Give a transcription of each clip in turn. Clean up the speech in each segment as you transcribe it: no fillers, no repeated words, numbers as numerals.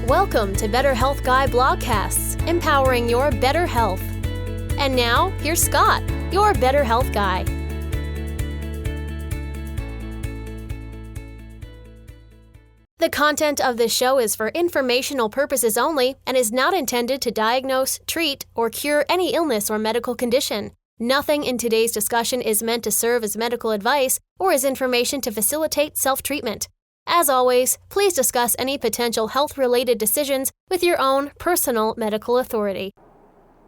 Welcome to Better Health Guy Blogcasts, empowering your better health. And now, here's Scott, your Better Health Guy. The content of this show is for informational purposes only and is not intended to diagnose, treat, or cure any illness or medical condition. Nothing in today's discussion is meant to serve as medical advice or as information to facilitate self-treatment. As always, please discuss any potential health-related decisions with your own personal medical authority.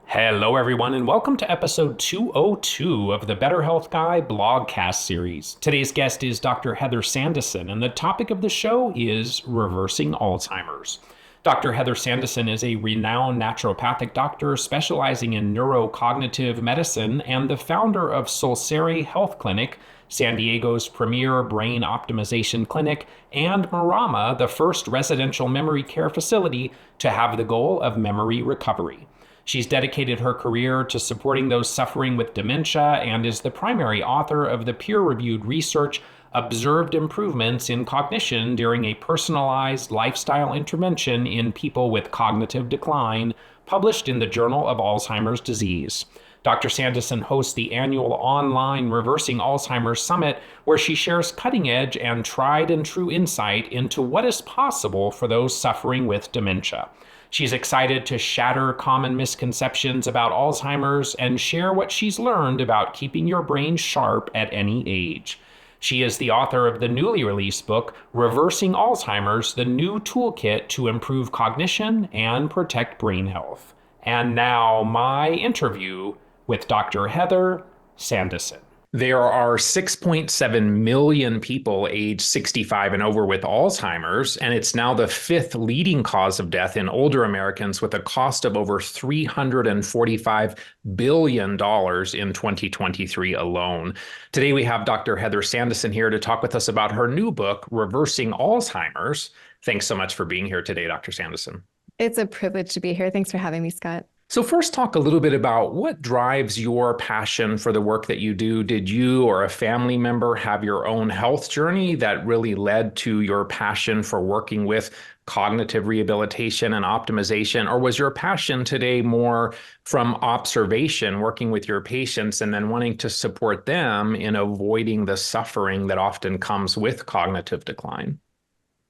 Hello, everyone, and welcome to episode 202 of the Better Health Guy blogcast series. Today's guest is Dr. Heather Sandison, and the topic of the show is reversing Alzheimer's. Dr. Heather Sandison is a renowned naturopathic doctor specializing in neurocognitive medicine and the founder of Solcere Health Clinic, San Diego's premier brain optimization clinic, and Marama, the first residential memory care facility to have the goal of memory recovery. She's dedicated her career to supporting those suffering with dementia and is the primary author of the peer-reviewed research Observed Improvements in Cognition During a Personalized Lifestyle Intervention in People with Cognitive Decline, published in the Journal of Alzheimer's Disease. Dr. Sandison hosts the annual online Reversing Alzheimer's Summit, where she shares cutting-edge and tried-and-true insight into what is possible for those suffering with dementia. She's excited to shatter common misconceptions about Alzheimer's and share what she's learned about keeping your brain sharp at any age. She is the author of the newly released book, Reversing Alzheimer's, the new toolkit to improve cognition and protect brain health. And now, my interview with Dr. Heather Sandison. There are 6.7 million people aged 65 and over with Alzheimer's, and it's now the fifth leading cause of death in older Americans with a cost of over $345 billion in 2023 alone. Today, we have Dr. Heather Sandison here to talk with us about her new book, Reversing Alzheimer's. Thanks so much for being here today, Dr. Sandison. It's a privilege to be here. Thanks for having me, Scott. So first, talk a little bit about what drives your passion for the work that you do. Did you or a family member have your own health journey that really led to your passion for working with cognitive rehabilitation and optimization? Or was your passion today more from observation, working with your patients and then wanting to support them in avoiding the suffering that often comes with cognitive decline?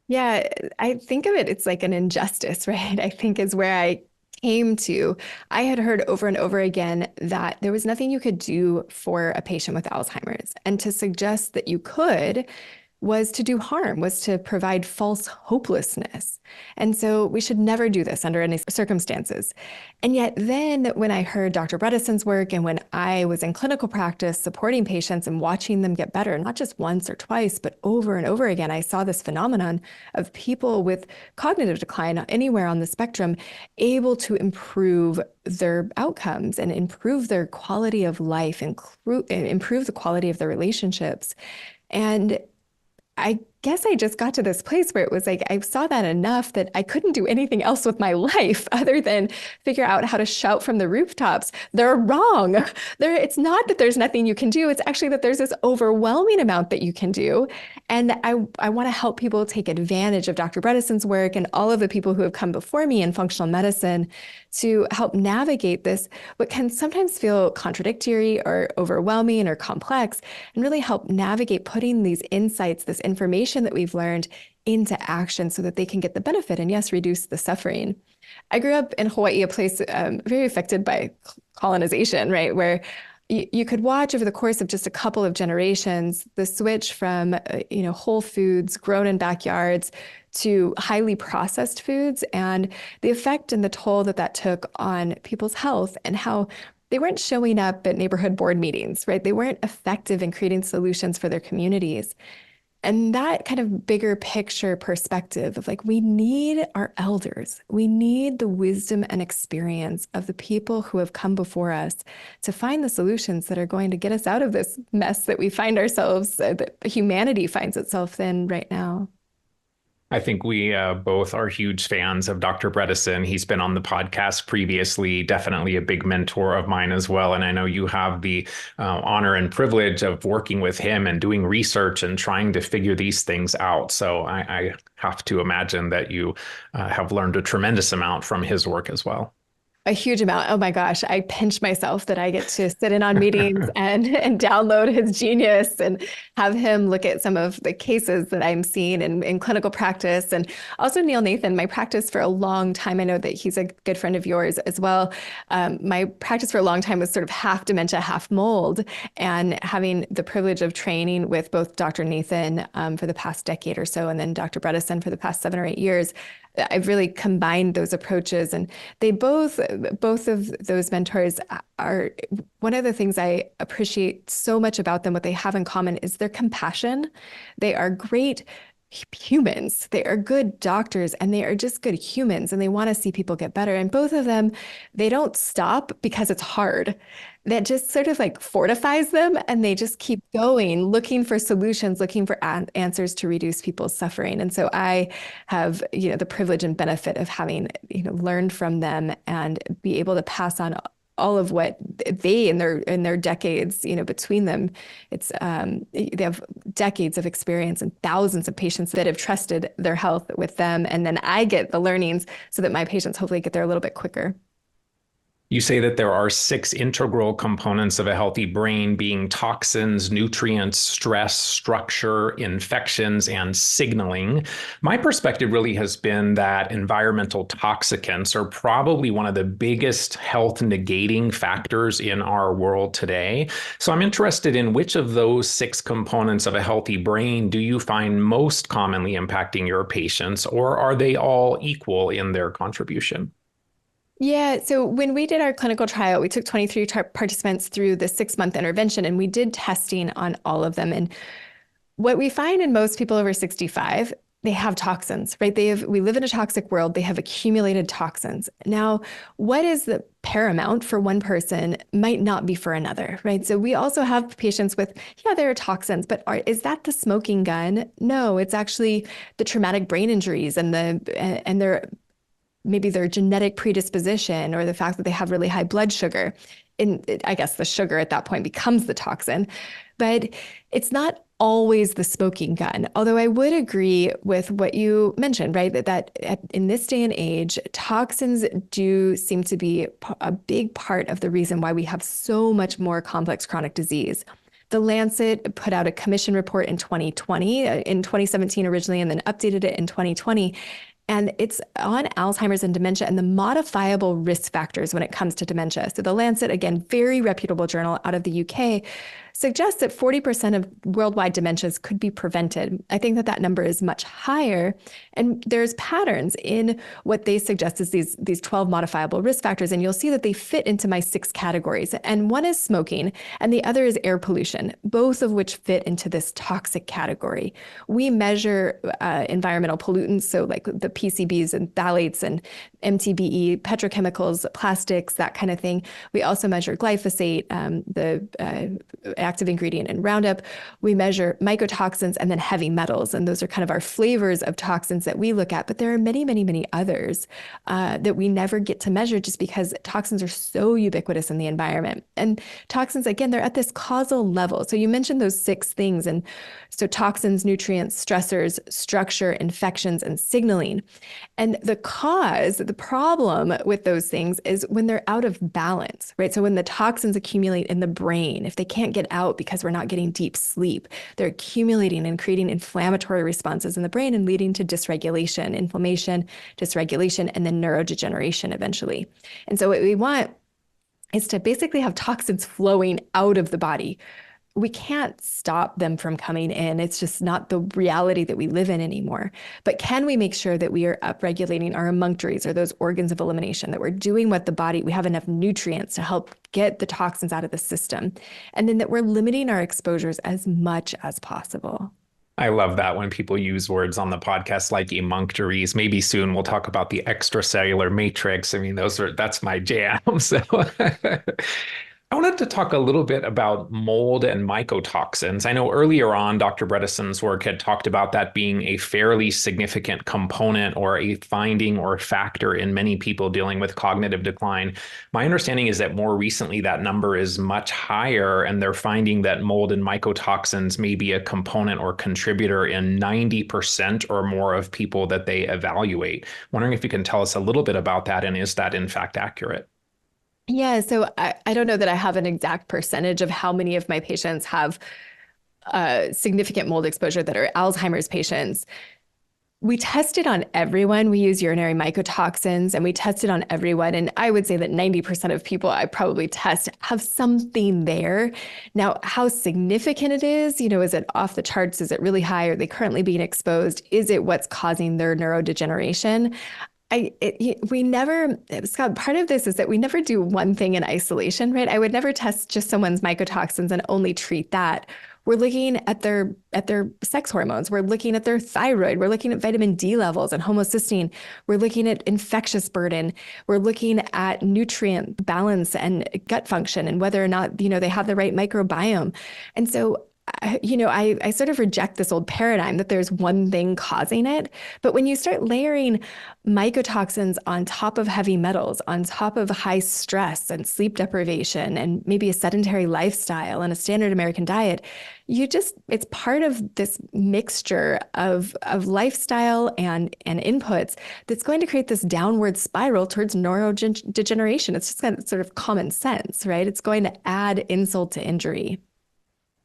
Yeah, I think of it, it's like an injustice, right? I think is where I came to. I had heard over and over again that there was nothing you could do for a patient with Alzheimer's. And to suggest that you could was to do harm, was to provide false hopelessness. And so we should never do this under any circumstances. And yet then when I heard Dr. Bredeson's work and when I was in clinical practice supporting patients and watching them get better, not just once or twice, but over and over again, I saw this phenomenon of people with cognitive decline anywhere on the spectrum able to improve their outcomes and improve their quality of life, improve the quality of their relationships. And I guess I just got to this place where it was like, I saw that enough that I couldn't do anything else with my life other than figure out how to shout from the rooftops. They're wrong. It's not that there's nothing you can do. It's actually that there's this overwhelming amount that you can do. And I want to help people take advantage of Dr. Bredeson's work and all of the people who have come before me in functional medicine to help navigate this, what can sometimes feel contradictory or overwhelming or complex, and really help navigate putting these insights, this information that we've learned into action so that they can get the benefit and, yes, reduce the suffering. I grew up in Hawaii, a place very affected by colonization, right, where you could watch over the course of just a couple of generations the switch from whole foods grown in backyards to highly processed foods, and the effect and the toll that took on people's health and how they weren't showing up at neighborhood board meetings, right? They weren't effective in creating solutions for their communities. And that kind of bigger picture perspective of like, we need our elders. We need the wisdom and experience of the people who have come before us to find the solutions that are going to get us out of this mess that we find ourselves, that humanity finds itself in right now. I think we both are huge fans of Dr. Bredesen. He's been on the podcast previously, definitely a big mentor of mine as well. And I know you have the honor and privilege of working with him and doing research and trying to figure these things out. So I have to imagine that you have learned a tremendous amount from his work as well. A huge amount. Oh my gosh, I pinch myself that I get to sit in on meetings and download his genius and have him look at some of the cases that I'm seeing in clinical practice. And also Neil Nathan, my practice for a long time, I know that he's a good friend of yours as well. My practice for a long time was sort of half dementia, half mold, and having the privilege of training with both Dr. Nathan for the past decade or so, and then Dr. Bredesen for the past 7 or 8 years. I've really combined those approaches, and they both of those mentors are, one of the things I appreciate so much about them, what they have in common is their compassion. They are great humans. They are good doctors, and they are just good humans, and they want to see people get better. And both of them, they don't stop because it's hard. That just sort of like fortifies them, and they just keep going, looking for solutions, looking for answers to reduce people's suffering. And so I have, the privilege and benefit of having, learned from them and be able to pass on all of what they in their decades, between them, it's they have decades of experience and thousands of patients that have trusted their health with them. And then I get the learnings so that my patients hopefully get there a little bit quicker. You say that there are 6 integral components of a healthy brain, being toxins, nutrients, stress, structure, infections, and signaling. My perspective really has been that environmental toxicants are probably one of the biggest health negating factors in our world today. So I'm interested in which of those 6 components of a healthy brain do you find most commonly impacting your patients, or are they all equal in their contribution? Yeah. So when we did our clinical trial, we took 23 participants through the 6-month intervention, and we did testing on all of them. And what we find in most people over 65, they have toxins, right? We live in a toxic world. They have accumulated toxins. Now, what is the paramount for one person might not be for another, right? So we also have patients with, there are toxins, but is that the smoking gun? No, it's actually the traumatic brain injuries and maybe their genetic predisposition, or the fact that they have really high blood sugar. And I guess the sugar at that point becomes the toxin. But it's not always the smoking gun. Although I would agree with what you mentioned, right? That in this day and age, toxins do seem to be a big part of the reason why we have so much more complex chronic disease. The Lancet put out a commission report in 2020, in 2017 originally, and then updated it in 2020. And it's on Alzheimer's and dementia and the modifiable risk factors when it comes to dementia. So the Lancet, again, very reputable journal out of the UK, suggests that 40% of worldwide dementias could be prevented. I think that number is much higher. And there's patterns in what they suggest is these 12 modifiable risk factors. And you'll see that they fit into my 6 categories. And one is smoking, and the other is air pollution, both of which fit into this toxic category. We measure environmental pollutants, so like the PCBs and phthalates and MTBE, petrochemicals, plastics, that kind of thing. We also measure glyphosate, the active ingredient in Roundup. We measure mycotoxins and then heavy metals. And those are kind of our flavors of toxins that we look at. But there are many, many, many others that we never get to measure just because toxins are so ubiquitous in the environment. And toxins, again, they're at this causal level. So you mentioned those 6 things. And so toxins, nutrients, stressors, structure, infections, and signaling. And the problem with those things is when they're out of balance, right? So when the toxins accumulate in the brain, if they can't get out because we're not getting deep sleep, they're accumulating and creating inflammatory responses in the brain and leading to dysregulation, inflammation, dysregulation, and then neurodegeneration eventually. And so what we want is to basically have toxins flowing out of the body. We can't stop them from coming in. It's just not the reality that we live in anymore. But can we make sure that we are upregulating our emunctories, or those organs of elimination, that we're doing what we have enough nutrients to help get the toxins out of the system, and then that we're limiting our exposures as much as possible. I love that when people use words on the podcast like emunctories. Maybe soon we'll talk about the extracellular matrix. I mean, that's my jam. So I wanted to talk a little bit about mold and mycotoxins. I know earlier on, Dr. Bredesen's work had talked about that being a fairly significant component or a finding or factor in many people dealing with cognitive decline. My understanding is that more recently that number is much higher, and they're finding that mold and mycotoxins may be a component or contributor in 90% or more of people that they evaluate. Wondering if you can tell us a little bit about that, and is that in fact accurate? Yeah, so I don't know that I have an exact percentage of how many of my patients have significant mold exposure that are Alzheimer's patients. We tested on everyone. We use urinary mycotoxins and we tested on everyone. And I would say that 90% of people I probably test have something there. Now, how significant it is, is it off the charts? Is it really high? Are they currently being exposed? Is it what's causing their neurodegeneration? We never, Scott, part of this is that we never do one thing in isolation, right? I would never test just someone's mycotoxins and only treat that. We're looking at their sex hormones. We're looking at their thyroid. We're looking at vitamin D levels and homocysteine. We're looking at infectious burden. We're looking at nutrient balance and gut function and whether or not, they have the right microbiome. And so I sort of reject this old paradigm that there's one thing causing it. But when you start layering mycotoxins on top of heavy metals, on top of high stress and sleep deprivation, and maybe a sedentary lifestyle and a standard American diet, it's part of this mixture of lifestyle and inputs that's going to create this downward spiral towards neurodegeneration. It's just kind of sort of common sense, right? It's going to add insult to injury.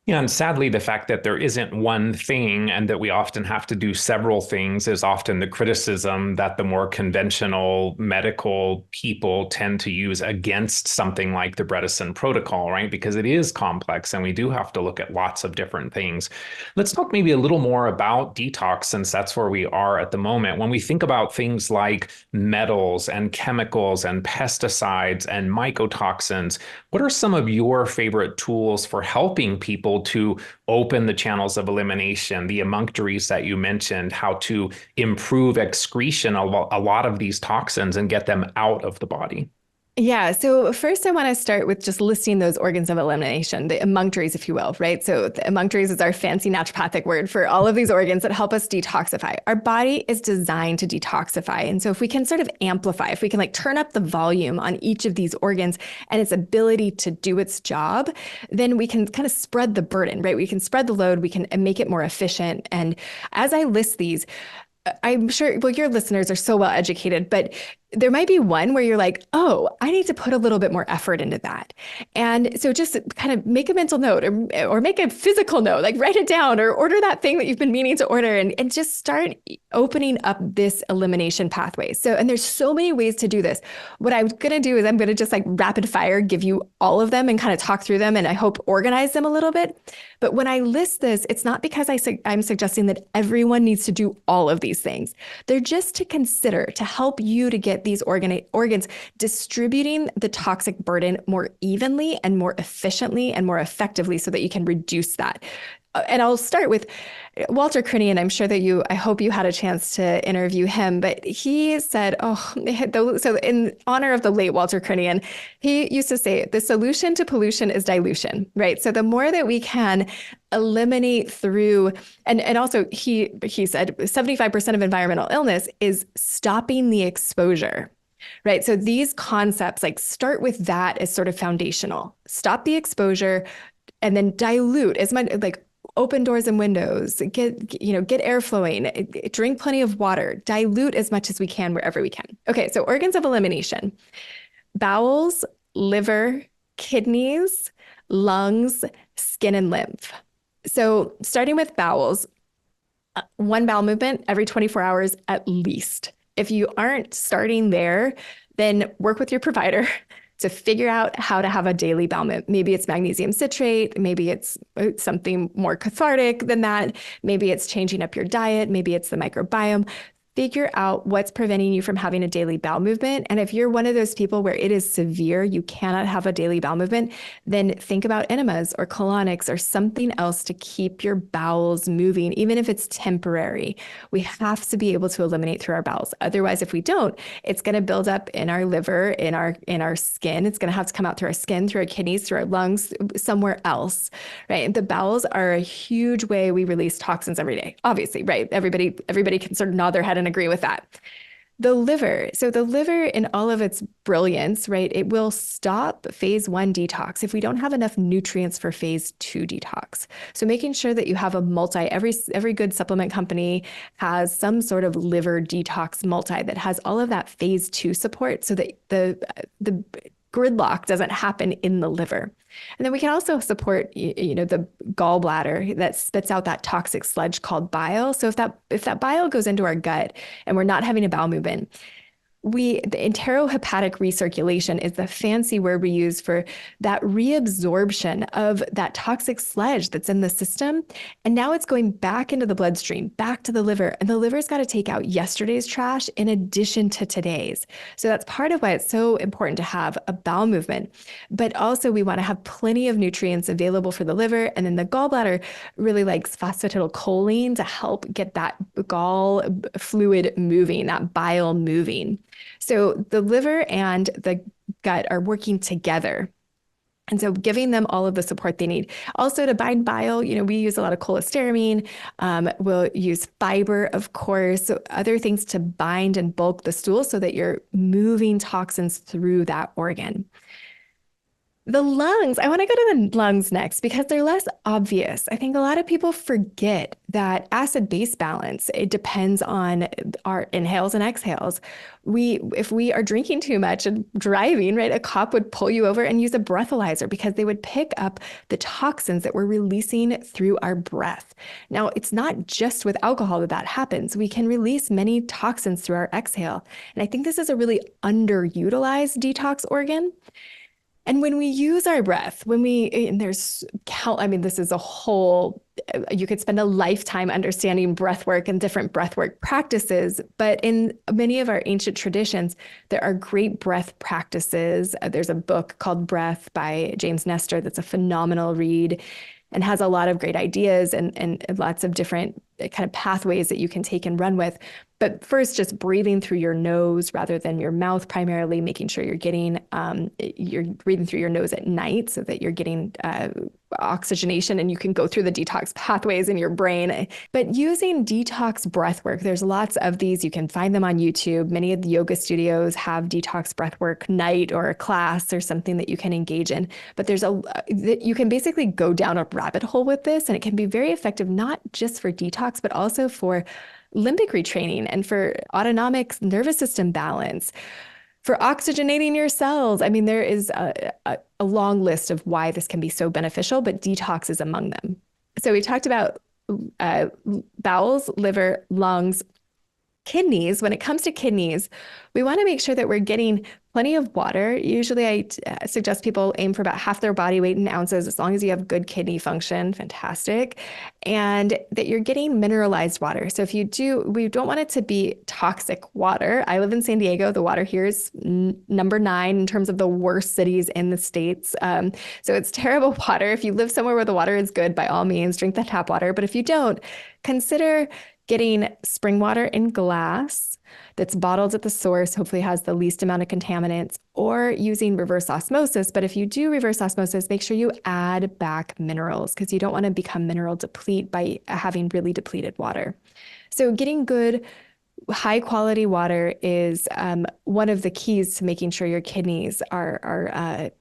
Yeah, and sadly, the fact that there isn't one thing and that we often have to do several things is often the criticism that the more conventional medical people tend to use against something like the Bredesen protocol, right? Because it is complex and we do have to look at lots of different things. Let's talk maybe a little more about detox, since that's where we are at the moment. When we think about things like metals and chemicals and pesticides and mycotoxins, what are some of your favorite tools for helping people to open the channels of elimination, the emunctories that you mentioned, how to improve excretion of a lot of these toxins and get them out of the body? Yeah. So first I want to start with just listing those organs of elimination, the emunctories, if you will, right? So the emunctories is our fancy naturopathic word for all of these organs that help us detoxify. Our body is designed to detoxify. And so if we can sort of amplify, if we can turn up the volume on each of these organs and its ability to do its job, then we can kind of spread the burden, right? We can spread the load, we can make it more efficient. And as I list these, I'm sure, well, your listeners are so well educated, but there might be one where you're like, oh, I need to put a little bit more effort into that. And so just kind of make a mental note or make a physical note, write it down or order that thing that you've been meaning to order and just start opening up this elimination pathway. So, and there's so many ways to do this. What I'm going to do is I'm going to just rapid fire, give you all of them and kind of talk through them and I hope organize them a little bit. But when I list this, it's not because I'm suggesting that everyone needs to do all of these things. They're just to consider to help you to get these organs distributing the toxic burden more evenly and more efficiently and more effectively so that you can reduce that. And I'll start with Walter Crinan. I'm sure that I hope you had a chance to interview him, but he said, so in honor of the late Walter Crinan, he used to say, the solution to pollution is dilution, right? So the more that we can eliminate through, and also he said 75% of environmental illness is stopping the exposure. Right. So these concepts start with that as sort of foundational. Stop the exposure and then dilute as much open doors and windows, get air flowing, drink plenty of water, dilute as much as we can wherever we can. Okay. So organs of elimination: bowels, liver, kidneys, lungs, skin, and lymph. So starting with bowels, one bowel movement every 24 hours at least. If you aren't starting there, then work with your provider to figure out how to have a daily bowel movement. Maybe it's magnesium citrate. Maybe it's something more cathartic than that. Maybe it's changing up your diet. Maybe it's the microbiome. figure out what's preventing you from having a daily bowel movement. And if you're one of those people where it is severe, you cannot have a daily bowel movement, then think about enemas or colonics or something else to keep your bowels moving, even if it's temporary. We have to be able to eliminate through our bowels. Otherwise, if we don't, it's going to build up in our liver, in our skin. It's going to have to come out through our skin, through our kidneys, through our lungs, somewhere else, right? And the bowels are a huge way we release toxins every day, obviously, right? Everybody can sort of nod their head and agree with that. The liver. So the liver in all of its brilliance, right? It will stop phase 1 detox if we don't have enough nutrients for phase 2 detox. So making sure that you have a every good supplement company has some sort of liver detox multi that has all of that phase 2 support so that the gridlock doesn't happen in the liver. And then we can also support, the gallbladder that spits out that toxic sludge called bile. So if that bile goes into our gut and we're not having a bowel movement, the enterohepatic recirculation is the fancy word we use for that reabsorption of that toxic sludge that's in the system. And now it's going back into the bloodstream, back to the liver. And the liver's got to take out yesterday's trash in addition to today's. So that's part of why it's so important to have a bowel movement. But also we want to have plenty of nutrients available for the liver. And then the gallbladder really likes phosphatidylcholine to help get that gall fluid moving, that bile moving. So the liver and the gut are working together. And so giving them all of the support they need. Also to bind bile, we use a lot of cholestyramine. We'll use fiber, of course, so other things to bind and bulk the stool so that you're moving toxins through that organ. The lungs, I want to go to the lungs next because they're less obvious. I think a lot of people forget that acid-base balance, it depends on our inhales and exhales. If we are drinking too much and driving, right, a cop would pull you over and use a breathalyzer because they would pick up the toxins that we're releasing through our breath. Now, it's not just with alcohol that happens. We can release many toxins through our exhale. And I think this is a really underutilized detox organ. And when we use our breath, this is a whole, you could spend a lifetime understanding breath work and different breath work practices. But in many of our ancient traditions, there are great breath practices. There's a book called Breath by James Nestor that's a phenomenal read and has a lot of great ideas and lots of different kind of pathways that you can take and run with. But first, just breathing through your nose rather than your mouth, primarily making sure you're breathing through your nose at night so that you're getting oxygenation and you can go through the detox pathways in your brain. But using detox breath work, there's lots of these. You can find them on YouTube. Many of the yoga studios have detox breath work night or a class or something that you can engage in. But you can basically go down a rabbit hole with this, and it can be very effective, not just for detox, but also for limbic retraining and for autonomic nervous system balance, for oxygenating your cells. I mean, there is a long list of why this can be so beneficial, but detox is among them. So we talked about bowels, liver, lungs, kidneys. When it comes to kidneys, we want to make sure that we're getting plenty of water. Usually I suggest people aim for about half their body weight in ounces, as long as you have good kidney function, fantastic. And that you're getting mineralized water. So we don't want it to be toxic water. I live in San Diego. The water here is number 9 in terms of the worst cities in the States. So it's terrible water. If you live somewhere where the water is good, by all means, drink the tap water. But if you don't, consider getting spring water in glass that's bottled at the source, hopefully has the least amount of contaminants, or using reverse osmosis. But if you do reverse osmosis, make sure you add back minerals because you don't want to become mineral deplete by having really depleted water. So getting good, high quality water is one of the keys to making sure your kidneys are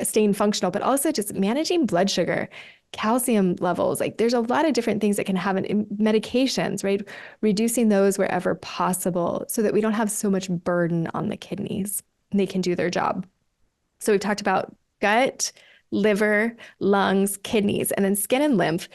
staying functional, but also just managing blood sugar, calcium levels. Like there's a lot of different things that can have in medications, right? Reducing those wherever possible so that we don't have so much burden on the kidneys. They can do their job. So we've talked about gut, liver, lungs, kidneys, and then skin and lymph.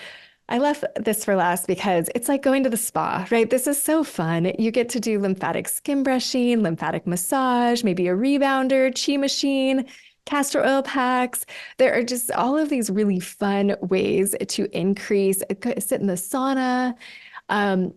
I left this for last because it's like going to the spa, right? This is so fun. You get to do lymphatic skin brushing, lymphatic massage, maybe a rebounder, chi machine, castor oil packs. There are just all of these really fun ways to increase, sit in the sauna. Um,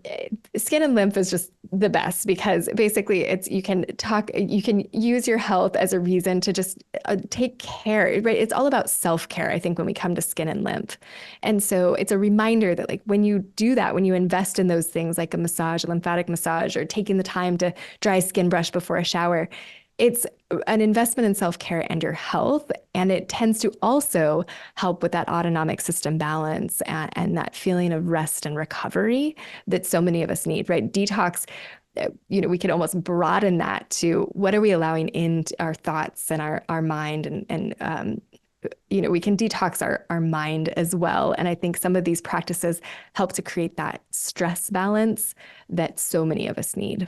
Skin and lymph is just the best because basically you can use your health as a reason to just take care, right? It's all about self-care, I think, when we come to skin and lymph. And so it's a reminder that like when you do that, when you invest in those things like a massage, a lymphatic massage, or taking the time to dry skin brush before a shower, it's an investment in self-care and your health. And it tends to also help with that autonomic system balance and that feeling of rest and recovery that so many of us need, right? Detox, we could almost broaden that to what are we allowing into our thoughts and our mind and we can detox our mind as well. And I think some of these practices help to create that stress balance that so many of us need.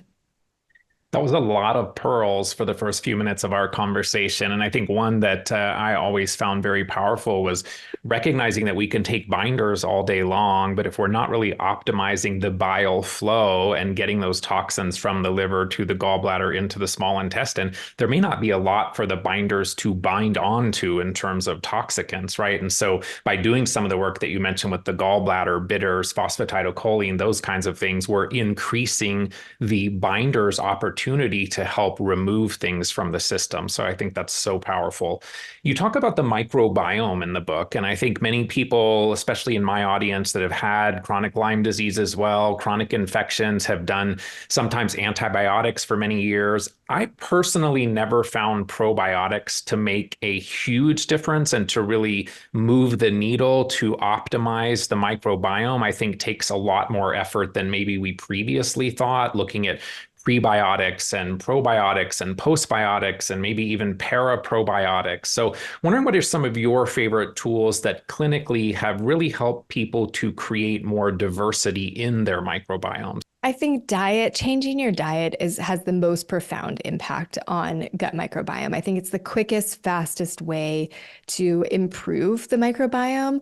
That was a lot of pearls for the first few minutes of our conversation. And I think one that I always found very powerful was recognizing that we can take binders all day long, but if we're not really optimizing the bile flow and getting those toxins from the liver to the gallbladder into the small intestine, there may not be a lot for the binders to bind onto in terms of toxicants, right? And so by doing some of the work that you mentioned with the gallbladder, bitters, phosphatidylcholine, those kinds of things, we're increasing the binders opportunity to help remove things from the system. So I think that's so powerful. You talk about the microbiome in the book, and I think many people, especially in my audience, that have had chronic Lyme disease as well, chronic infections, have done sometimes antibiotics for many years. I personally never found probiotics to make a huge difference and to really move the needle to optimize the microbiome. I think takes a lot more effort than maybe we previously thought, looking at prebiotics and probiotics and postbiotics and maybe even paraprobiotics. So wondering what are some of your favorite tools that clinically have really helped people to create more diversity in their microbiomes? I think changing your diet has the most profound impact on gut microbiome. I think it's the quickest, fastest way to improve the microbiome.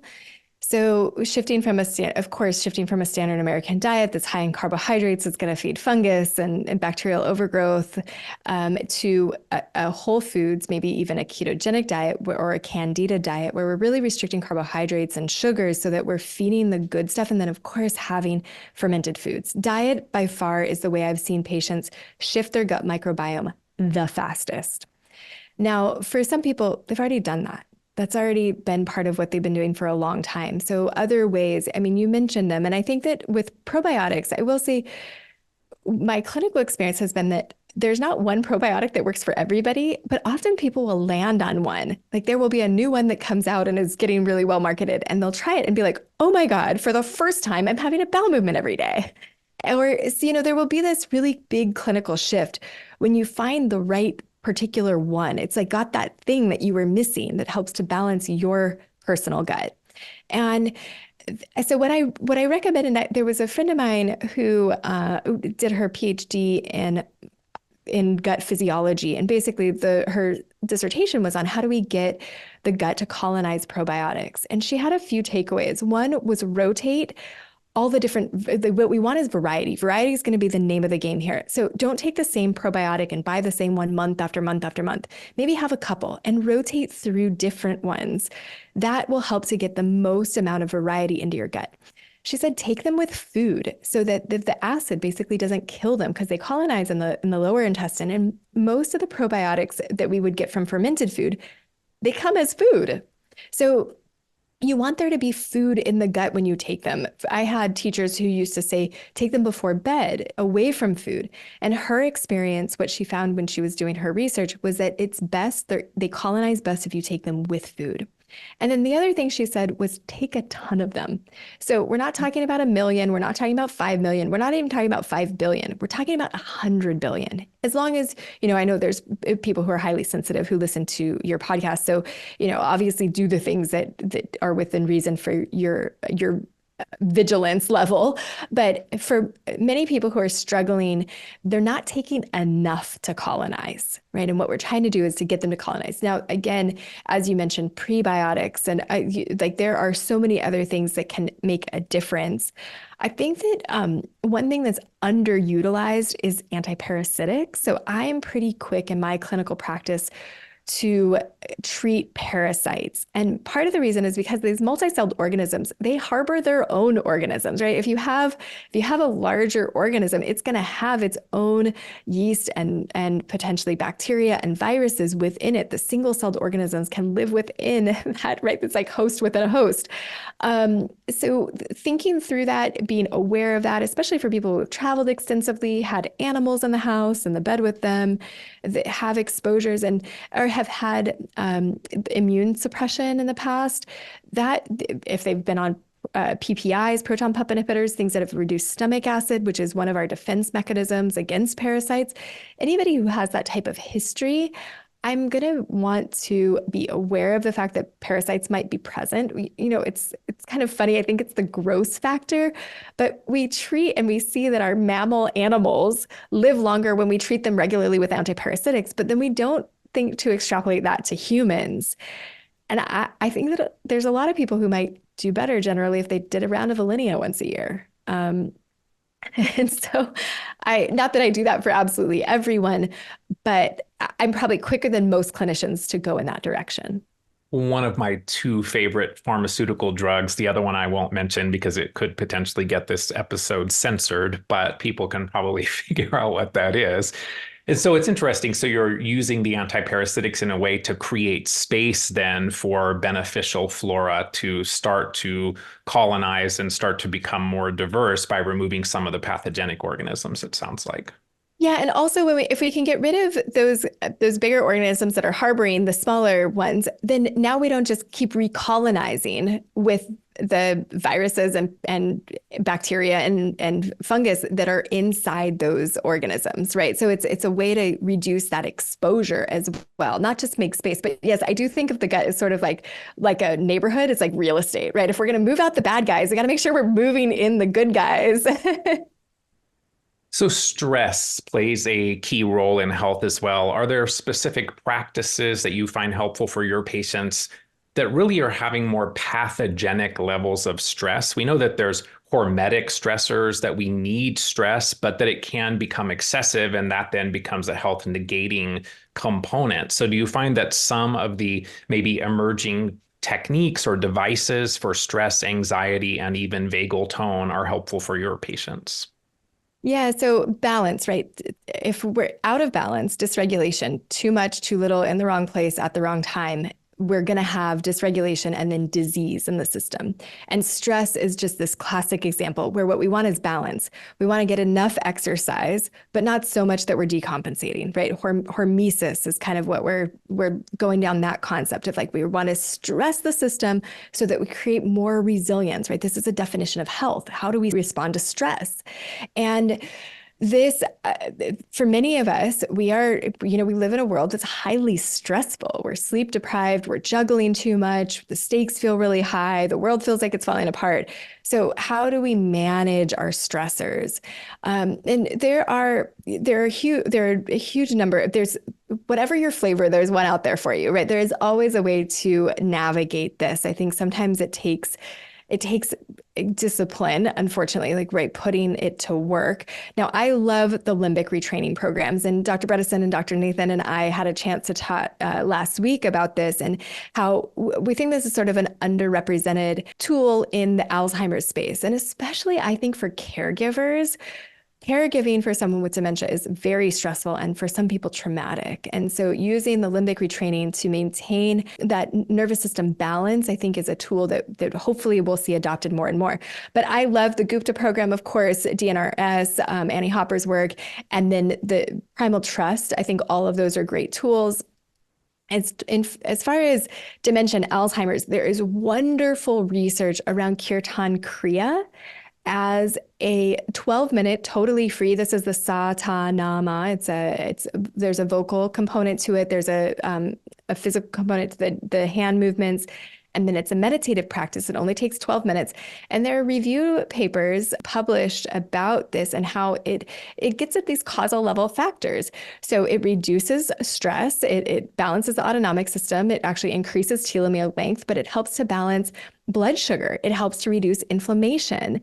So shifting from a standard American diet that's high in carbohydrates, that's going to feed fungus and bacterial overgrowth, to a whole foods, maybe even a ketogenic diet or a candida diet, where we're really restricting carbohydrates and sugars so that we're feeding the good stuff. And then, of course, having fermented foods. Diet, by far, is the way I've seen patients shift their gut microbiome the fastest. Now, for some people, they've already done that. That's already been part of what they've been doing for a long time. So other ways, I mean, you mentioned them. And I think that with probiotics, I will say my clinical experience has been that there's not one probiotic that works for everybody, but often people will land on one. Like there will be a new one that comes out and is getting really well marketed, and they'll try it and be like, oh my God, for the first time, I'm having a bowel movement every day. Or, there will be this really big clinical shift when you find the right particular one. It's like got that thing that you were missing that helps to balance your personal gut. And so what I recommend, and there was a friend of mine who did her PhD in gut physiology, and basically her dissertation was on how do we get the gut to colonize probiotics. And she had a few takeaways. One was rotate all the different, what we want is variety. Variety is going to be the name of the game here. So don't take the same probiotic and buy the same one month after month after month. Maybe have a couple and rotate through different ones. That will help to get the most amount of variety into your gut. She said, take them with food so that the acid basically doesn't kill them because they colonize in the lower intestine. And most of the probiotics that we would get from fermented food, they come as food. So you want there to be food in the gut when you take them. I had teachers who used to say, take them before bed, away from food. And her experience, what she found when she was doing her research, was that it's best, they colonize best if you take them with food. And then the other thing she said was take a ton of them. So we're not talking about 1 million. We're not talking about 5 million. We're not even talking about 5 billion. We're talking about 100 billion. As long as, I know there's people who are highly sensitive who listen to your podcast. So, obviously do the things that are within reason for your vigilance level. But for many people who are struggling, they're not taking enough to colonize, right? And what we're trying to do is to get them to colonize. Now, again, as you mentioned, prebiotics, and there are so many other things that can make a difference. I think that one thing that's underutilized is antiparasitic. So I am pretty quick in my clinical practice to treat parasites. And part of the reason is because these multi-celled organisms, they harbor their own organisms, right? If you have a larger organism, it's going to have its own yeast and potentially bacteria and viruses within it. The single-celled organisms can live within that, right? It's like host within a host. So thinking through that, being aware of that, especially for people who have traveled extensively, had animals in the house, in the bed with them, that have exposures or have had immune suppression in the past, that if they've been on PPIs, proton pump inhibitors, things that have reduced stomach acid, which is one of our defense mechanisms against parasites, anybody who has that type of history, I'm going to want to be aware of the fact that parasites might be present. It's kind of funny. I think it's the gross factor, but we treat and we see that our mammal animals live longer when we treat them regularly with antiparasitics, but then we don't think to extrapolate that to humans. And I think that there's a lot of people who might do better generally if they did a round of Alinea once a year. And so not that I do that for absolutely everyone, but I'm probably quicker than most clinicians to go in that direction. One of my two favorite pharmaceutical drugs, the other one I won't mention because it could potentially get this episode censored, but people can probably figure out what that is. And so it's interesting. So you're using the antiparasitics in a way to create space then for beneficial flora to start to colonize and start to become more diverse by removing some of the pathogenic organisms, it sounds like. Yeah, and also if we can get rid of those bigger organisms that are harboring the smaller ones, then now we don't just keep recolonizing with the viruses and bacteria and fungus that are inside those organisms, right? So it's a way to reduce that exposure as well, not just make space. But yes, I do think of the gut as sort of like a neighborhood. It's like real estate, right? If we're going to move out the bad guys, we got to make sure we're moving in the good guys. So stress plays a key role in health as well. Are there specific practices that you find helpful for your patients that really are having more pathogenic levels of stress? We know that there's hormetic stressors, that we need stress, but that it can become excessive and that then becomes a health negating component. So do you find that some of the maybe emerging techniques or devices for stress, anxiety, and even vagal tone are helpful for your patients? Yeah, so balance, right? If we're out of balance, dysregulation, too much, too little, in the wrong place at the wrong time, we're going to have dysregulation and then disease in the system. And stress is just this classic example where what we want is balance. We want to get enough exercise, but not so much that we're decompensating, right? Hormesis is kind of what we're going down that concept of like, we want to stress the system so that we create more resilience, right? This is a definition of health. How do we respond to stress? And this, for many of us, we live in a world that's highly stressful. We're sleep deprived, we're juggling too much, the stakes feel really high, the world feels like it's falling apart. So how do we manage our stressors? And there are a huge number. There's whatever your flavor, there's one out there for you, right? There is always a way to navigate this. I think sometimes it takes discipline, unfortunately, like, right, putting it to work. Now, I love the limbic retraining programs, and Dr. Bredesen and Dr. Nathan and I had a chance to talk last week about this and how we think this is sort of an underrepresented tool in the Alzheimer's space. And especially, I think, for caregivers. Caregiving for someone with dementia is very stressful and for some people traumatic. And so using the limbic retraining to maintain that nervous system balance, I think, is a tool that hopefully we'll see adopted more and more. But I love the Gupta program, of course, DNRS, Annie Hopper's work, and then the Primal Trust. I think all of those are great tools. As far as dementia and Alzheimer's, there is wonderful research around Kirtan Kriya as a 12-minute, totally free. This is the Sa Ta Nama. There's a vocal component to it. There's a physical component to the hand movements. And then it's a meditative practice. It only takes 12 minutes. And there are review papers published about this and how it gets at these causal level factors. So it reduces stress. It balances the autonomic system. It actually increases telomere length, but it helps to balance blood sugar. It helps to reduce inflammation.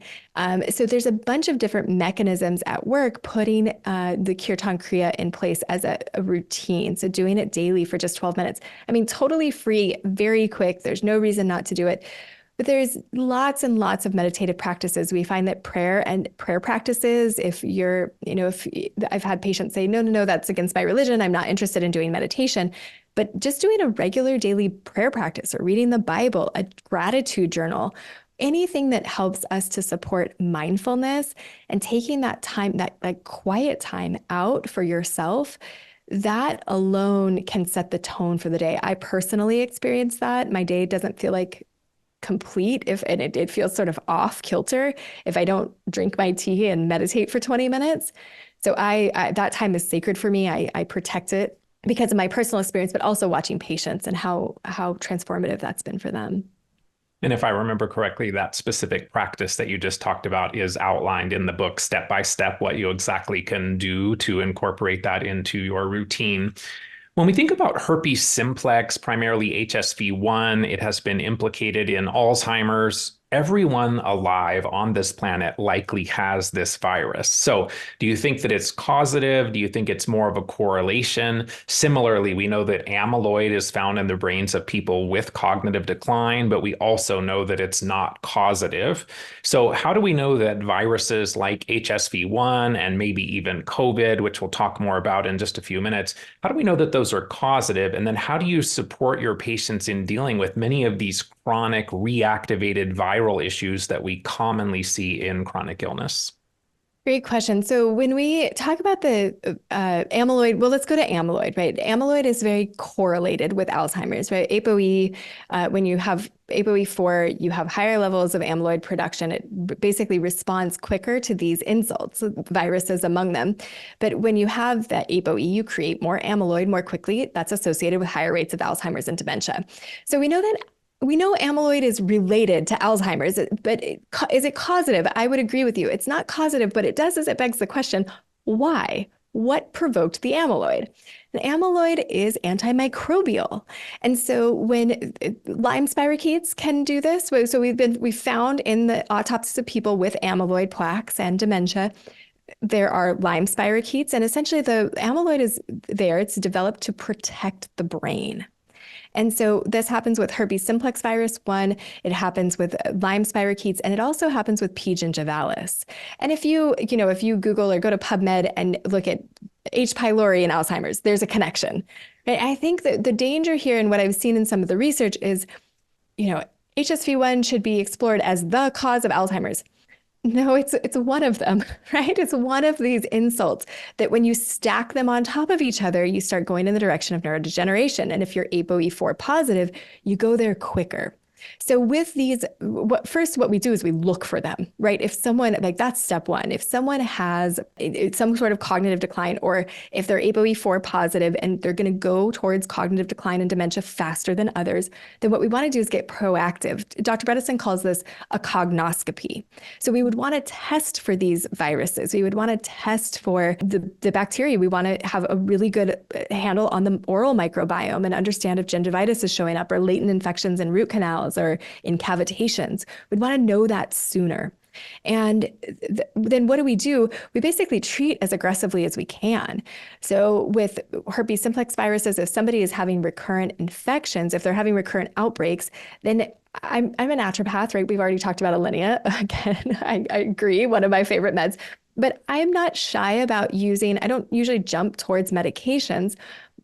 So there's a bunch of different mechanisms at work putting the Kirtan Kriya in place as a routine. So doing it daily for just 12 minutes. I mean, totally free, very quick. There's no reason not to do it. But there's lots and lots of meditative practices. We find that prayer practices, if I've had patients say, no, that's against my religion. I'm not interested in doing meditation. But just doing a regular daily prayer practice or reading the Bible, a gratitude journal, anything that helps us to support mindfulness and taking that time, that like quiet time out for yourself, that alone can set the tone for the day. I personally experienced that. My day doesn't feel like complete and it feels sort of off kilter if I don't drink my tea and meditate for 20 minutes. So I that time is sacred for me. I protect it because of my personal experience, but also watching patients and how transformative that's been for them. And if I remember correctly, that specific practice that you just talked about is outlined in the book step by step, what you exactly can do to incorporate that into your routine. When we think about herpes simplex, primarily HSV1, it has been implicated in Alzheimer's. Everyone alive on this planet likely has this virus. So do you think that it's causative? Do you think it's more of a correlation? Similarly, we know that amyloid is found in the brains of people with cognitive decline, but we also know that it's not causative. So how do we know that viruses like HSV1 and maybe even COVID, which we'll talk more about in just a few minutes, how do we know that those are causative? And then how do you support your patients in dealing with many of these chronic reactivated viral issues that we commonly see in chronic illness? Great question. So when we talk about the amyloid, well, let's go to amyloid, right? Amyloid is very correlated with Alzheimer's, right? APOE, when you have APOE4, you have higher levels of amyloid production. It basically responds quicker to these insults, viruses among them. But when you have that APOE, you create more amyloid more quickly. That's associated with higher rates of Alzheimer's and dementia. So we know amyloid is related to Alzheimer's, but is it causative? I would agree with you. It's not causative, but it begs the question, why? What provoked the amyloid? The amyloid is antimicrobial. And so when Lyme spirochetes can do this, so we've found in the autopsies of people with amyloid plaques and dementia, there are Lyme spirochetes, and essentially the amyloid is there. It's developed to protect the brain. And so this happens with herpes simplex virus 1, it happens with Lyme spirochetes, and it also happens with P. gingivalis. And if you Google or go to PubMed and look at H. pylori and Alzheimer's, there's a connection. Right? I think that the danger here and what I've seen in some of the research is, HSV1 should be explored as the cause of Alzheimer's. No, it's one of them, right? It's one of these insults that when you stack them on top of each other, you start going in the direction of neurodegeneration. And if you're APOE4 positive, you go there quicker. So with these, what we do is we look for them, right? If someone, like that's step one, if someone has some sort of cognitive decline, or if they're APOE4 positive and they're going to go towards cognitive decline and dementia faster than others, then what we want to do is get proactive. Dr. Bredesen calls this a cognoscopy. So we would want to test for these viruses. We would want to test for the bacteria. We want to have a really good handle on the oral microbiome and understand if gingivitis is showing up or latent infections in root canals or in cavitations. We'd want to know that sooner. And then what do? We basically treat as aggressively as we can. So with herpes simplex viruses, if somebody is having recurrent infections, if they're having recurrent outbreaks, then I'm a naturopath, right? We've already talked about Alinea. Again, I agree, one of my favorite meds. But I'm not shy about I don't usually jump towards medications,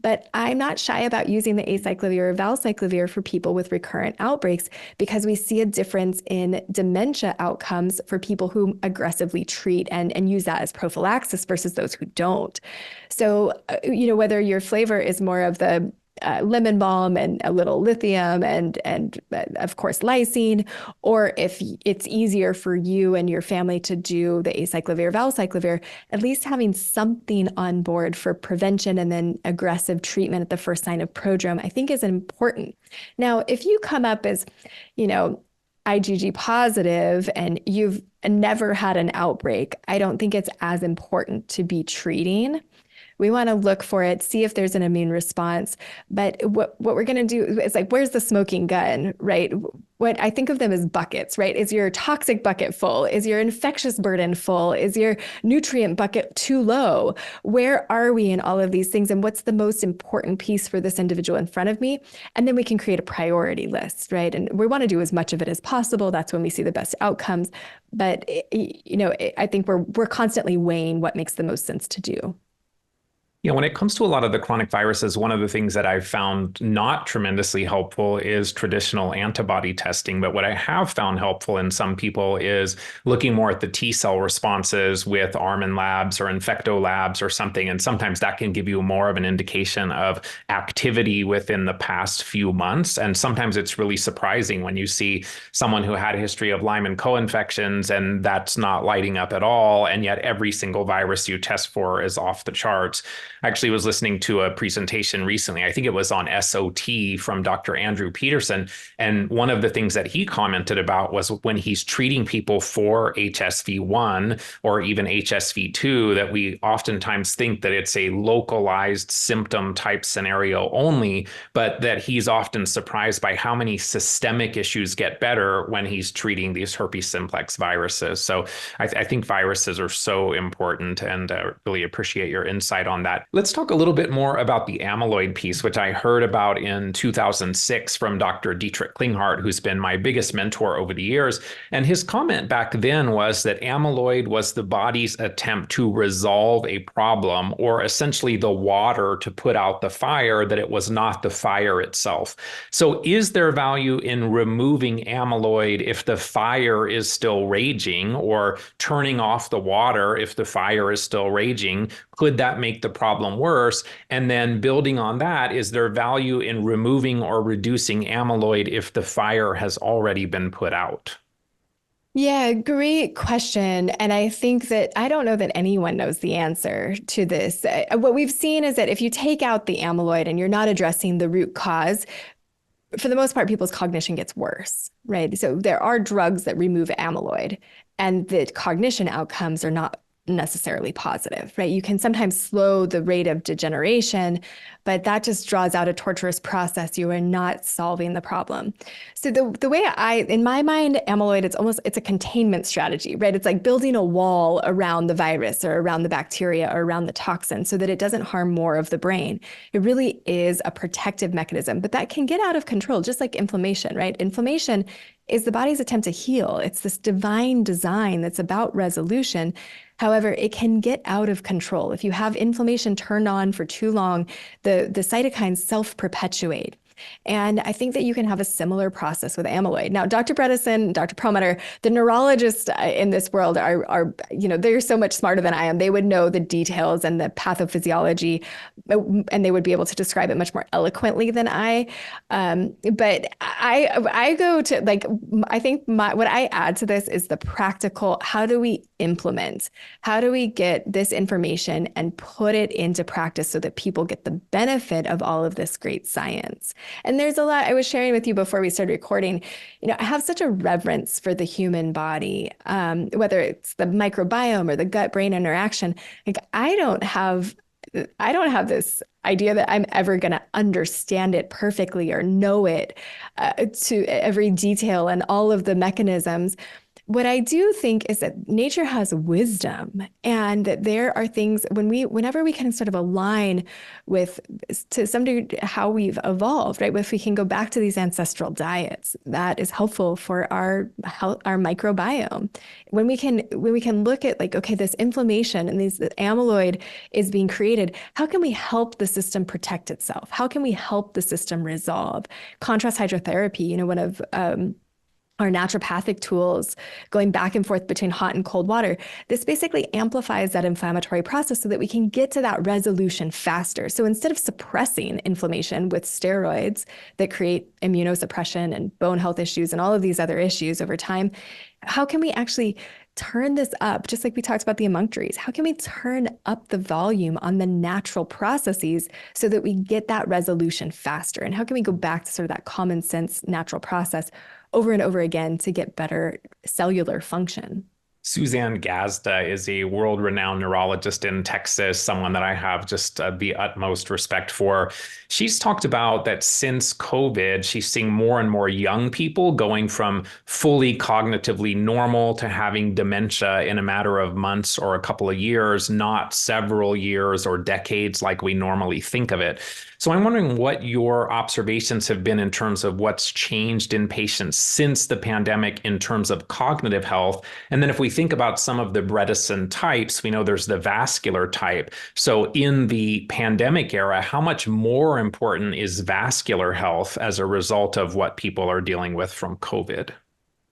but I'm not shy about using the acyclovir or valcyclovir for people with recurrent outbreaks because we see a difference in dementia outcomes for people who aggressively treat and use that as prophylaxis versus those who don't. So, whether your flavor is more of the lemon balm and a little lithium and of course lysine, or if it's easier for you and your family to do the acyclovir, valcyclovir, at least having something on board for prevention and then aggressive treatment at the first sign of prodrome, I think is important. Now, if you come up as, IgG positive and you've never had an outbreak, I don't think it's as important to be treating. We want to look for it, see if there's an immune response. But what we're going to do is like, where's the smoking gun, right? What I think of them as buckets, right? Is your toxic bucket full? Is your infectious burden full? Is your nutrient bucket too low? Where are we in all of these things? And what's the most important piece for this individual in front of me? And then we can create a priority list, right? And we want to do as much of it as possible. That's when we see the best outcomes. But, I think we're constantly weighing what makes the most sense to do. Yeah, when it comes to a lot of the chronic viruses, one of the things that I've found not tremendously helpful is traditional antibody testing. But what I have found helpful in some people is looking more at the T cell responses with Armin labs or Infecto labs or something. And sometimes that can give you more of an indication of activity within the past few months. And sometimes it's really surprising when you see someone who had a history of Lyme and co-infections and that's not lighting up at all. And yet every single virus you test for is off the charts. I actually was listening to a presentation recently. I think it was on SOT from Dr. Andrew Peterson. And one of the things that he commented about was when he's treating people for HSV1 or even HSV2, that we oftentimes think that it's a localized symptom type scenario only, but that he's often surprised by how many systemic issues get better when he's treating these herpes simplex viruses. So I think viruses are so important, and really appreciate your insight on that. Let's talk a little bit more about the amyloid piece, which I heard about in 2006 from Dr. Dietrich Klinghardt, who's been my biggest mentor over the years. And his comment back then was that amyloid was the body's attempt to resolve a problem, or essentially the water to put out the fire, that it was not the fire itself. So is there value in removing amyloid if the fire is still raging, or turning off the water if the fire is still raging? Could that make the problem worse? And then building on that, is there value in removing or reducing amyloid if the fire has already been put out? Yeah, great question. And I think that I don't know that anyone knows the answer to this. What we've seen is that if you take out the amyloid and you're not addressing the root cause, for the most part, people's cognition gets worse, right? So there are drugs that remove amyloid, and the cognition outcomes are not necessarily positive, right? You can sometimes slow the rate of degeneration, but that just draws out a torturous process. You are not solving the problem. So the way in my mind, amyloid, it's a containment strategy, right? It's like building a wall around the virus or around the bacteria or around the toxin so that it doesn't harm more of the brain. It really is a protective mechanism, but that can get out of control, just like inflammation, right? Inflammation is the body's attempt to heal. It's this divine design that's about resolution. However, it can get out of control. If you have inflammation turned on for too long, the cytokines self-perpetuate. And I think that you can have a similar process with amyloid. Now, Dr. Bredesen, Dr. Perlmutter, the neurologists in this world are, they're so much smarter than I am. They would know the details and the pathophysiology, and they would be able to describe it much more eloquently than I. But I go to, like, I think what I add to this is the practical, how do we implement? How do we get this information and put it into practice so that people get the benefit of all of this great science? And there's a lot I was sharing with you before we started recording. I have such a reverence for the human body, whether it's the microbiome or the gut-brain interaction. Like I don't have this idea that I'm ever going to understand it perfectly or know it to every detail and all of the mechanisms. What I do think is that nature has wisdom, and that there are things whenever we can sort of align with, to some degree, how we've evolved, right? If we can go back to these ancestral diets, that is helpful for our health, our microbiome. When we can look at, like, okay, this inflammation and this amyloid is being created, how can we help the system protect itself? How can we help the system resolve? Contrast hydrotherapy, one of our naturopathic tools, going back and forth between hot and cold water. This basically amplifies that inflammatory process so that we can get to that resolution faster. So instead of suppressing inflammation with steroids that create immunosuppression and bone health issues and all of these other issues over time, how can we actually turn this up, just like we talked about the emunctories? How can we turn up the volume on the natural processes so that we get that resolution faster? And how can we go back to sort of that common sense natural process over and over again to get better cellular function? Suzanne Gazda is a world-renowned neurologist in Texas, someone that I have just the utmost respect for. She's talked about that since COVID, she's seeing more and more young people going from fully cognitively normal to having dementia in a matter of months or a couple of years, not several years or decades like we normally think of it. So I'm wondering what your observations have been in terms of what's changed in patients since the pandemic in terms of cognitive health. And then if we think about some of the Bredesen types, we know there's the vascular type. So in the pandemic era, how much more important is vascular health as a result of what people are dealing with from COVID?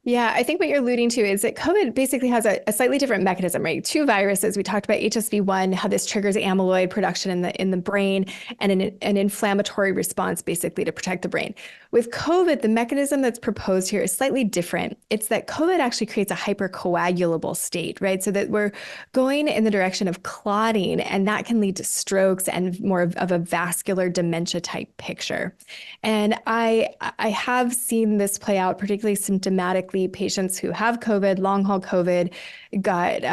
Yeah, I think what you're alluding to is that COVID basically has a slightly different mechanism, right? Two viruses. We talked about HSV1, how this triggers amyloid production in the brain and an inflammatory response basically to protect the brain. With COVID, the mechanism that's proposed here is slightly different. It's that COVID actually creates a hypercoagulable state, right? So that we're going in the direction of clotting, and that can lead to strokes and more of a vascular dementia type picture. And I have seen this play out, particularly symptomatically. Patients who have COVID, long haul COVID, got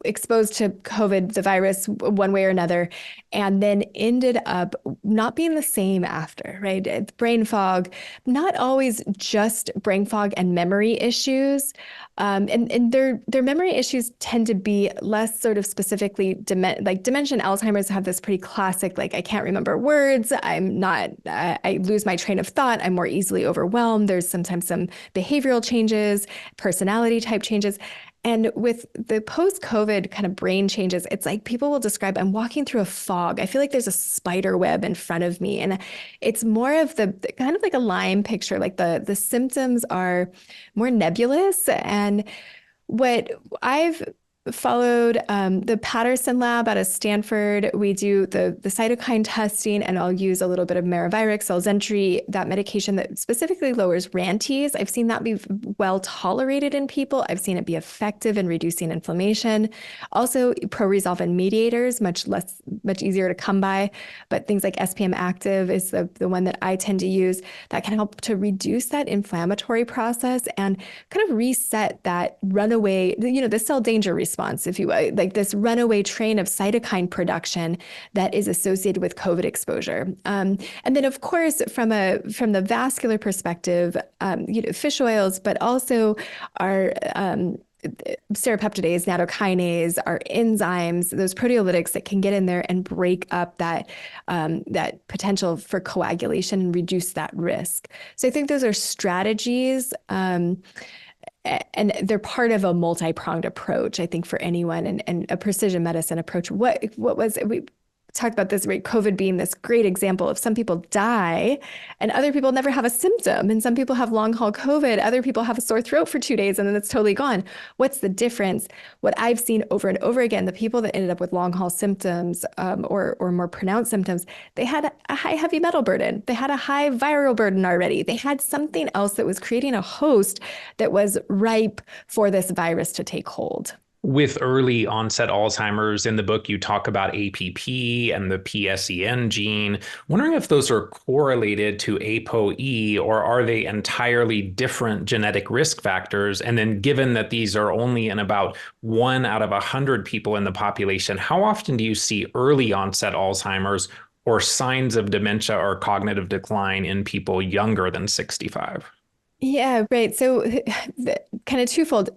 exposed to COVID, the virus, one way or another, and then ended up not being the same after, right? Brain fog, not always just brain fog and memory issues. And their memory issues tend to be less sort of specifically like dementia and Alzheimer's have this pretty classic, like I can't remember words. I lose my train of thought. I'm more easily overwhelmed. There's sometimes some behavioral changes, personality type changes. And with the post-COVID kind of brain changes, it's like people will describe, I'm walking through a fog. I feel like there's a spider web in front of me. And it's more of the kind of like a Lyme picture, like the symptoms are more nebulous. And what I've followed the Patterson lab out of Stanford. We do the cytokine testing, and I'll use a little bit of Maravirix, Elzentry, that medication that specifically lowers RANTES. I've seen that be well tolerated in people. I've seen it be effective in reducing inflammation. Also, pro-resolvin mediators, much easier to come by, but things like SPM active is the one that I tend to use that can help to reduce that inflammatory process and kind of reset that runaway, the cell danger response, if you will, like this runaway train of cytokine production that is associated with COVID exposure. And then, of course, from the vascular perspective, fish oils, but also our serapeptidase, nattokinase, our enzymes, those proteolytics that can get in there and break up that potential for coagulation and reduce that risk. So I think those are strategies. And they're part of a multi-pronged approach, I think, for anyone, and a precision medicine approach. We talked about this, right? COVID being this great example of some people die and other people never have a symptom. And some people have long haul COVID. Other people have a sore throat for 2 days and then it's totally gone. What's the difference? What I've seen over and over again, the people that ended up with long haul symptoms or more pronounced symptoms, they had a high heavy metal burden. They had a high viral burden already. They had something else that was creating a host that was ripe for this virus to take hold. With early onset Alzheimer's, in the book, you talk about APP and the PSEN gene. Wondering if those are correlated to APOE, or are they entirely different genetic risk factors? And then given that these are only in about 1 out of 100 people in the population, how often do you see early onset Alzheimer's or signs of dementia or cognitive decline in people younger than 65? Yeah, right. So kind of twofold.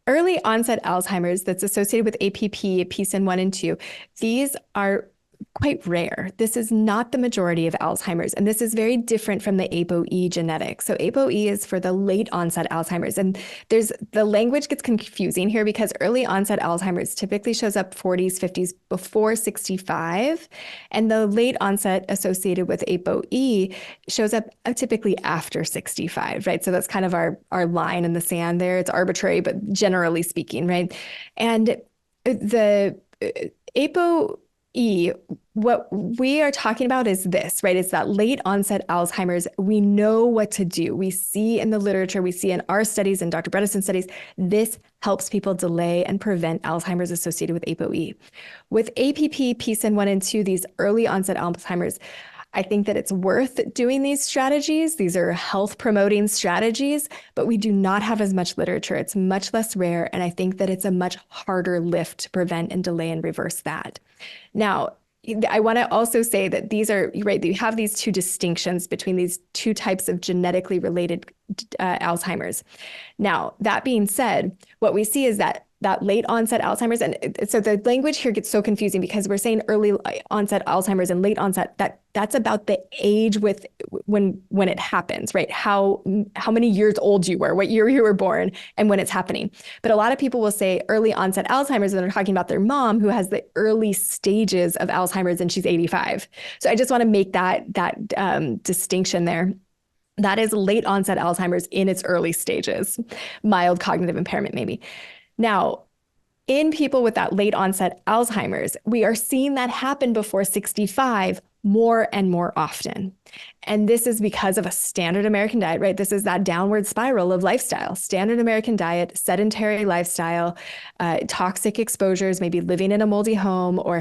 Early onset Alzheimer's that's associated with APP, PSEN1 and 2, these are quite rare. This is not the majority of Alzheimer's, and this is very different from the APOE genetics. So APOE is for the late onset Alzheimer's, and the language gets confusing here because early onset Alzheimer's typically shows up 40s, 50s, before 65, and the late onset associated with APOE shows up typically after 65, right? So that's kind of our line in the sand there. It's arbitrary, but generally speaking, right? And the APOE, what we are talking about is this, right? It's that late onset Alzheimer's. We know what to do. We see in the literature, we see in our studies and Dr. Bredesen's studies, this helps people delay and prevent Alzheimer's associated with APOE. With APP, PSEN1 and 2, these early onset Alzheimer's, I think that it's worth doing these strategies. These are health promoting strategies, but we do not have as much literature. It's much less rare. And I think that it's a much harder lift to prevent and delay and reverse that. Now, I want to also say that these are, right, you have these two distinctions between these two types of genetically related Alzheimer's. Now, that being said, what we see is that late onset Alzheimer's, and so the language here gets so confusing because we're saying early onset Alzheimer's and late onset, that's about the age with when it happens, right? How many years old you were, what year you were born, and when it's happening. But a lot of people will say early onset Alzheimer's when they're talking about their mom who has the early stages of Alzheimer's and she's 85. So I just want to make that distinction there. That is late onset Alzheimer's in its early stages, mild cognitive impairment maybe. Now, in people with that late onset Alzheimer's, we are seeing that happen before 65 more and more often. And this is because of a standard American diet, right? This is that downward spiral of lifestyle, standard American diet, sedentary lifestyle, toxic exposures, maybe living in a moldy home or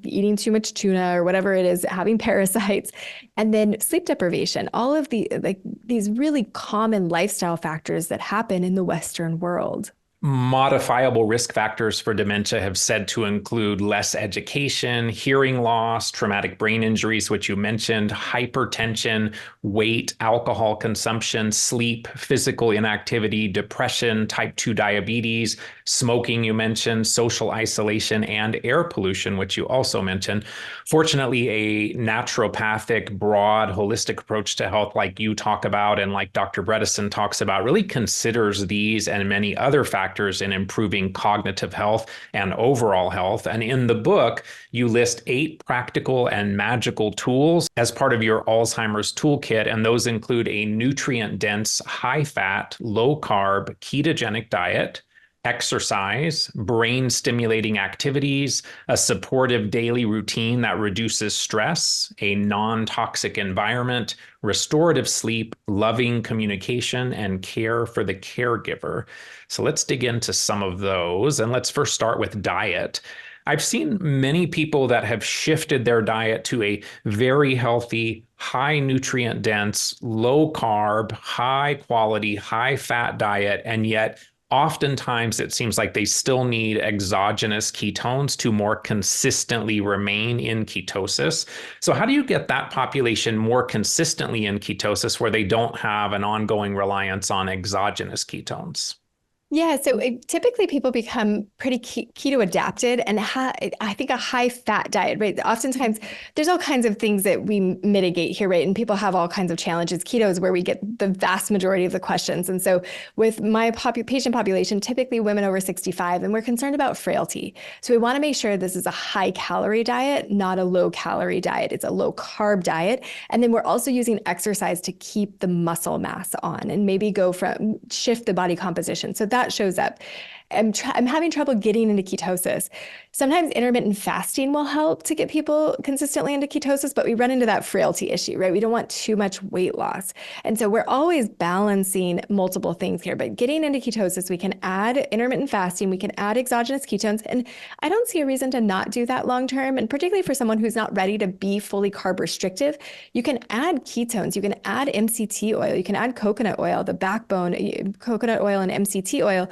eating too much tuna or whatever it is, having parasites, and then sleep deprivation, all of these really common lifestyle factors that happen in the Western world. Modifiable risk factors for dementia have said to include less education, hearing loss, traumatic brain injuries, which you mentioned, hypertension, weight, alcohol consumption, sleep, physical inactivity, depression, type 2 diabetes, smoking, you mentioned, social isolation, and air pollution, which you also mentioned. Fortunately, a naturopathic, broad, holistic approach to health like you talk about and like Dr. Bredesen talks about really considers these and many other factors in improving cognitive health and overall health. And in the book, you list 8 practical and magical tools as part of your Alzheimer's toolkit. And those include a nutrient-dense, high-fat, low-carb, ketogenic diet, exercise, brain-stimulating activities, a supportive daily routine that reduces stress, a non-toxic environment, restorative sleep, loving communication, and care for the caregiver. So let's dig into some of those. And let's first start with diet. I've seen many people that have shifted their diet to a very healthy, high nutrient dense, low carb, high quality, high fat diet, and yet oftentimes it seems like they still need exogenous ketones to more consistently remain in ketosis. So how do you get that population more consistently in ketosis where they don't have an ongoing reliance on exogenous ketones? Yeah, so typically people become pretty keto adapted and I think a high fat diet, right? Oftentimes there's all kinds of things that we mitigate here, right? And people have all kinds of challenges. Keto is where we get the vast majority of the questions. And so with my patient population, typically women over 65, and we're concerned about frailty. So we want to make sure this is a high calorie diet, not a low calorie diet. It's a low carb diet. And then we're also using exercise to keep the muscle mass on and maybe shift the body composition. So that shows up. I'm having trouble getting into ketosis. Sometimes intermittent fasting will help to get people consistently into ketosis, but we run into that frailty issue, right? We don't want too much weight loss. And so we're always balancing multiple things here, but getting into ketosis, we can add intermittent fasting, we can add exogenous ketones, and I don't see a reason to not do that long-term. And particularly for someone who's not ready to be fully carb restrictive, you can add ketones, you can add MCT oil, you can add coconut oil, the backbone, coconut oil and MCT oil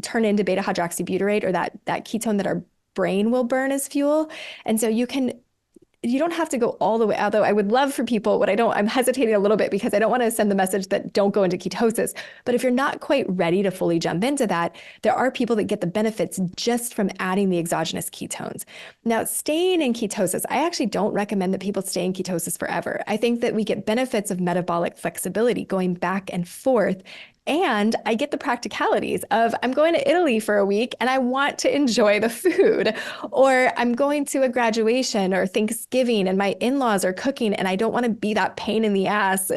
turn into beta hydroxybutyrate, or that ketone that our brain will burn as fuel. And so you don't have to go all the way, although I would love for people, I'm hesitating a little bit because I don't want to send the message that don't go into ketosis. But if you're not quite ready to fully jump into that, there are people that get the benefits just from adding the exogenous ketones. Now, staying in ketosis, I actually don't recommend that people stay in ketosis forever. I think that we get benefits of metabolic flexibility going back and forth. And I get the practicalities of I'm going to Italy for a week and I want to enjoy the food, or I'm going to a graduation or Thanksgiving and my in-laws are cooking and I don't want to be that pain in the ass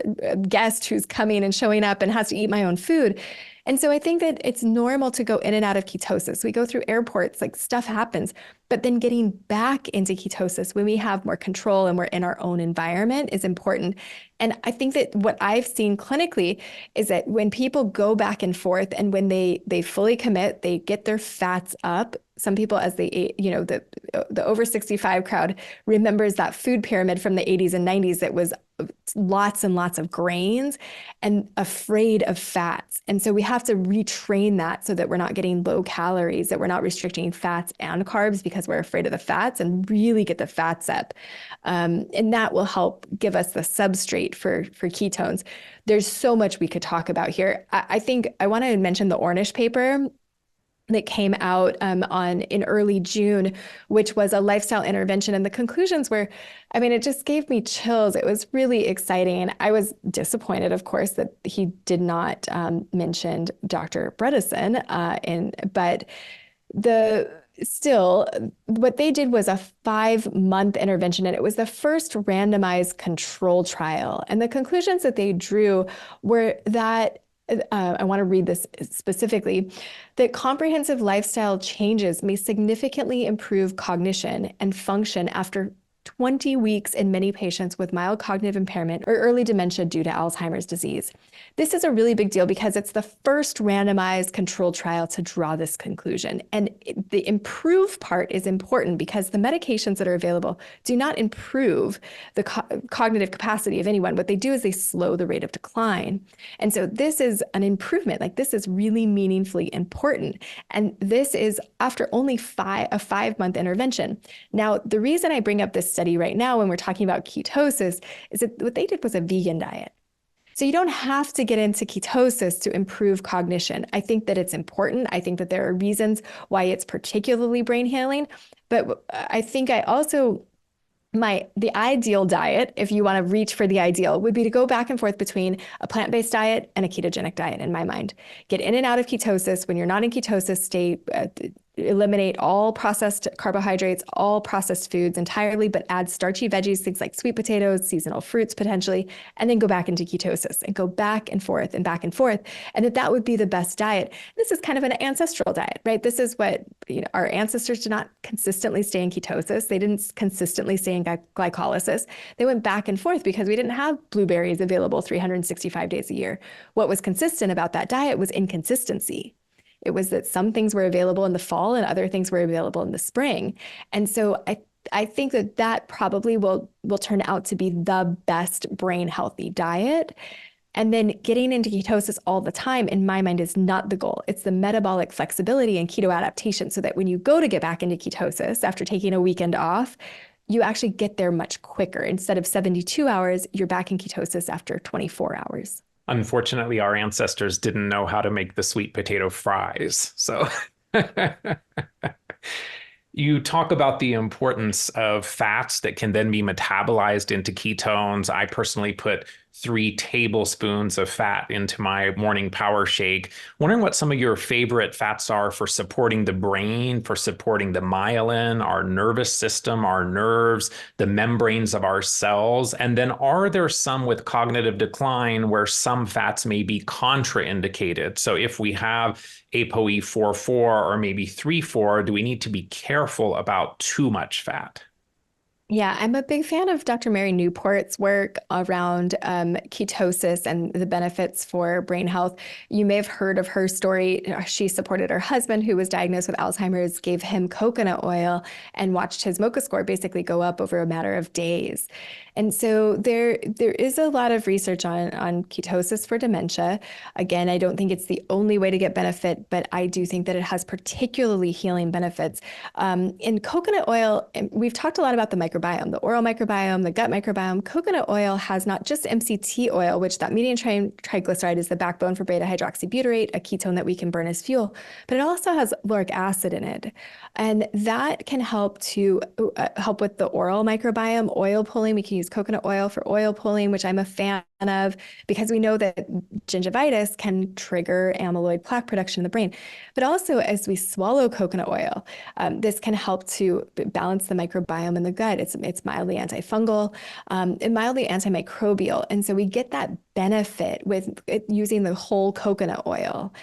guest who's coming and showing up and has to eat my own food. And so I think that it's normal to go in and out of ketosis. We go through airports, like stuff happens. But then getting back into ketosis when we have more control and we're in our own environment is important. And I think that what I've seen clinically is that when people go back and forth and when they fully commit, they get their fats up. Some people, as they age, the over 65 crowd remembers that food pyramid from the 80s and 90s that was lots and lots of grains and afraid of fats. And so we have to retrain that so that we're not getting low calories, that we're not restricting fats and carbs because we're afraid of the fats, and really get the fats up. And that will help give us the substrate for ketones. There's so much we could talk about here. I think I want to mention the Ornish paper that came out in early June, which was a lifestyle intervention. And the conclusions were, I mean, it just gave me chills. It was really exciting. And I was disappointed, of course, that he did not mention Dr. Bredesen. But still, what they did was a 5-month intervention, and it was the first randomized control trial. And the conclusions that they drew were that I want to read this specifically, that comprehensive lifestyle changes may significantly improve cognition and function after 20 weeks in many patients with mild cognitive impairment or early dementia due to Alzheimer's disease. This is a really big deal because it's the first randomized controlled trial to draw this conclusion. And the improve part is important because the medications that are available do not improve the cognitive capacity of anyone. What they do is they slow the rate of decline. And so this is an improvement. Like, this is really meaningfully important. And this is after only a 5-month intervention. Now, the reason I bring up this study right now when we're talking about ketosis is that what they did was a vegan diet. So you don't have to get into ketosis to improve cognition. I think that it's important. I think that there are reasons why it's particularly brain healing. But I think the ideal diet, if you want to reach for the ideal, would be to go back and forth between a plant-based diet and a ketogenic diet, in my mind. Get in and out of ketosis. When you're not in ketosis, eliminate all processed carbohydrates, all processed foods entirely, but add starchy veggies, things like sweet potatoes, seasonal fruits potentially, and then go back into ketosis and go back and forth and back and forth. And that would be the best diet. This is kind of an ancestral diet, right? This is what, our ancestors did not consistently stay in ketosis. They didn't consistently stay in glycolysis. They went back and forth because we didn't have blueberries available 365 days a year. What was consistent about that diet was inconsistency. It was that some things were available in the fall and other things were available in the spring. And so I think that probably will turn out to be the best brain healthy diet. And then getting into ketosis all the time, in my mind, is not the goal. It's the metabolic flexibility and keto adaptation so that when you go to get back into ketosis after taking a weekend off, you actually get there much quicker. Instead of 72 hours, you're back in ketosis after 24 hours. Unfortunately, our ancestors didn't know how to make the sweet potato fries. So you talk about the importance of fats that can then be metabolized into ketones. I personally put 3 tablespoons of fat into my morning power shake. Wondering what some of your favorite fats are for supporting the brain, for supporting the myelin, our nervous system, our nerves, the membranes of our cells. And then are there some with cognitive decline where some fats may be contraindicated? So if we have APOE 4.4 or maybe 3.4, do we need to be careful about too much fat? Yeah, I'm a big fan of Dr. Mary Newport's work around ketosis and the benefits for brain health. You may have heard of her story. She supported her husband who was diagnosed with Alzheimer's, gave him coconut oil, and watched his MoCA score basically go up over a matter of days. And so there is a lot of research on ketosis for dementia. Again, I don't think it's the only way to get benefit, but I do think that it has particularly healing benefits. In coconut oil, we've talked a lot about the microbiome, the oral microbiome, the gut microbiome. Coconut oil has not just MCT oil, which that medium chain triglyceride is the backbone for beta hydroxybutyrate, a ketone that we can burn as fuel, but it also has lauric acid in it. And that can help with the oral microbiome, oil pulling. We can use coconut oil for oil pulling, which I'm a fan of because we know that gingivitis can trigger amyloid plaque production in the brain. But also as we swallow coconut oil, this can help to balance the microbiome in the gut. It's mildly antifungal and mildly antimicrobial. And so we get that benefit with using the whole coconut oil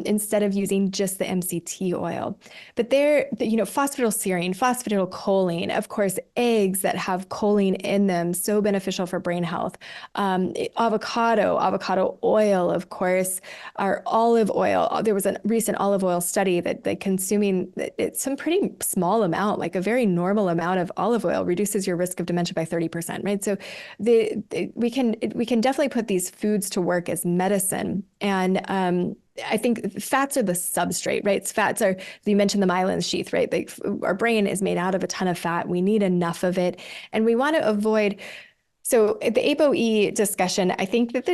instead of using just the MCT oil. But phosphatidylserine, phosphatidylcholine, of course, eggs that have choline in them, so beneficial for brain health. Avocado oil, of course, our olive oil. There was a recent olive oil study that consuming some pretty small amount, like a very normal amount of olive oil, reduces your risk of dementia by 30%, right? So we can definitely put these foods to work as medicine. And I think fats are the substrate, right? You mentioned the myelin sheath, right? Our brain is made out of a ton of fat. We need enough of it. And we want to avoid. So the APOE discussion, I think that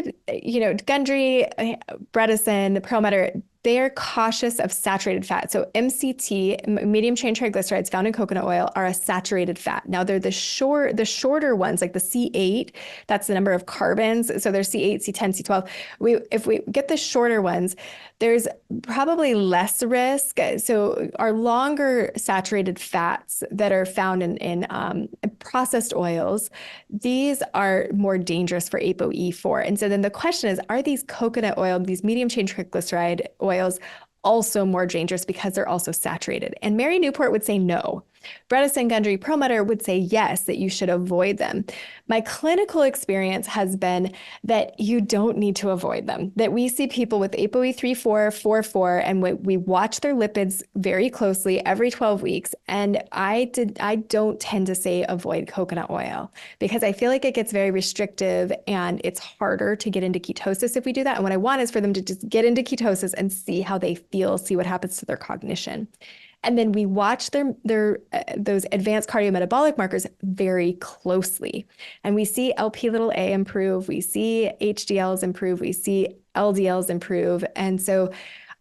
Gundry, Bredesen, Perlmutter, they're cautious of saturated fat. So MCT, medium chain triglycerides found in coconut oil, are a saturated fat. Now they're the shorter ones, like the C8, that's the number of carbons. So there's C8, C10, C12. If we get the shorter ones, there's probably less risk. So our longer saturated fats that are found in processed oils, these are more dangerous for ApoE4. And so then the question is, are these coconut oil, these medium chain triglyceride oils, also more dangerous because they're also saturated? And Mary Newport would say no. Bredesen, Gundry, Perlmutter would say yes, that you should avoid them. My clinical experience has been that you don't need to avoid them, that we see people with ApoE3, 4, 4, 4, and we watch their lipids very closely every 12 weeks. And I don't tend to say avoid coconut oil because I feel like it gets very restrictive and it's harder to get into ketosis if we do that. And what I want is for them to just get into ketosis and see how they feel, see what happens to their cognition. And then we watch those advanced cardiometabolic markers very closely. And we see Lp(a) improve, we see HDLs improve, we see LDLs improve. And so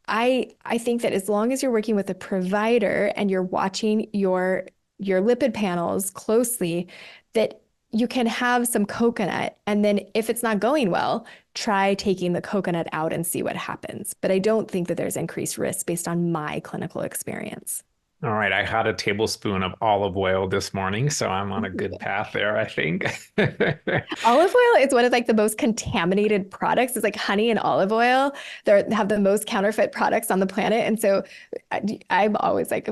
I think that as long as you're working with a provider and you're watching your lipid panels closely, that you can have some coconut. And then if it's not going well, try taking the coconut out and see what happens. But I don't think that there's increased risk based on my clinical experience. All right. I had a tablespoon of olive oil this morning, so I'm on a good path there, I think. Olive oil is one of the most contaminated products. It's like honey and olive oil. They have the most counterfeit products on the planet. And so I'm always like,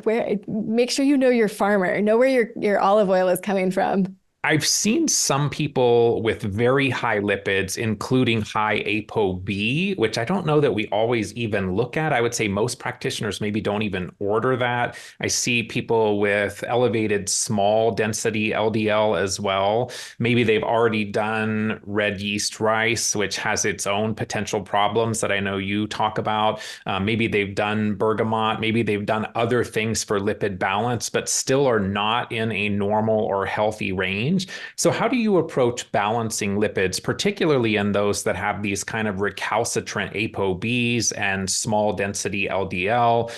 make sure you know your farmer, know where your olive oil is coming from. I've seen some people with very high lipids, including high ApoB, which I don't know that we always even look at. I would say most practitioners maybe don't even order that. I see people with elevated small density LDL as well. Maybe they've already done red yeast rice, which has its own potential problems that I know you talk about. Maybe they've done bergamot. Maybe they've done other things for lipid balance, but still are not in a normal or healthy range. So how do you approach balancing lipids, particularly in those that have these kind of recalcitrant ApoBs and small density LDL?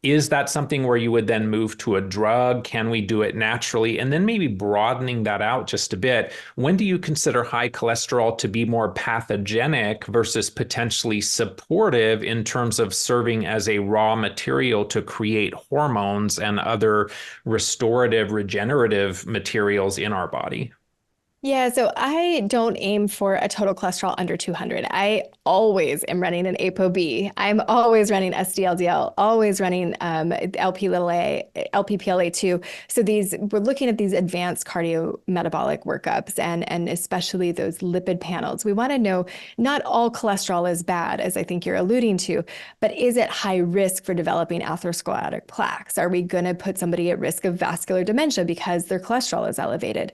Is that something where you would then move to a drug? Can we do it naturally? And then maybe broadening that out just a bit. When do you consider high cholesterol to be more pathogenic versus potentially supportive in terms of serving as a raw material to create hormones and other restorative, regenerative materials in our body? Yeah, so I don't aim for a total cholesterol under 200. I always am running an ApoB. I'm always running SDLDL, always running Lp(a), Lp(PLA2. So we're looking at these advanced cardiometabolic workups and especially those lipid panels. We want to know not all cholesterol is bad, as I think you're alluding to, but is it high risk for developing atherosclerotic plaques? Are we going to put somebody at risk of vascular dementia because their cholesterol is elevated?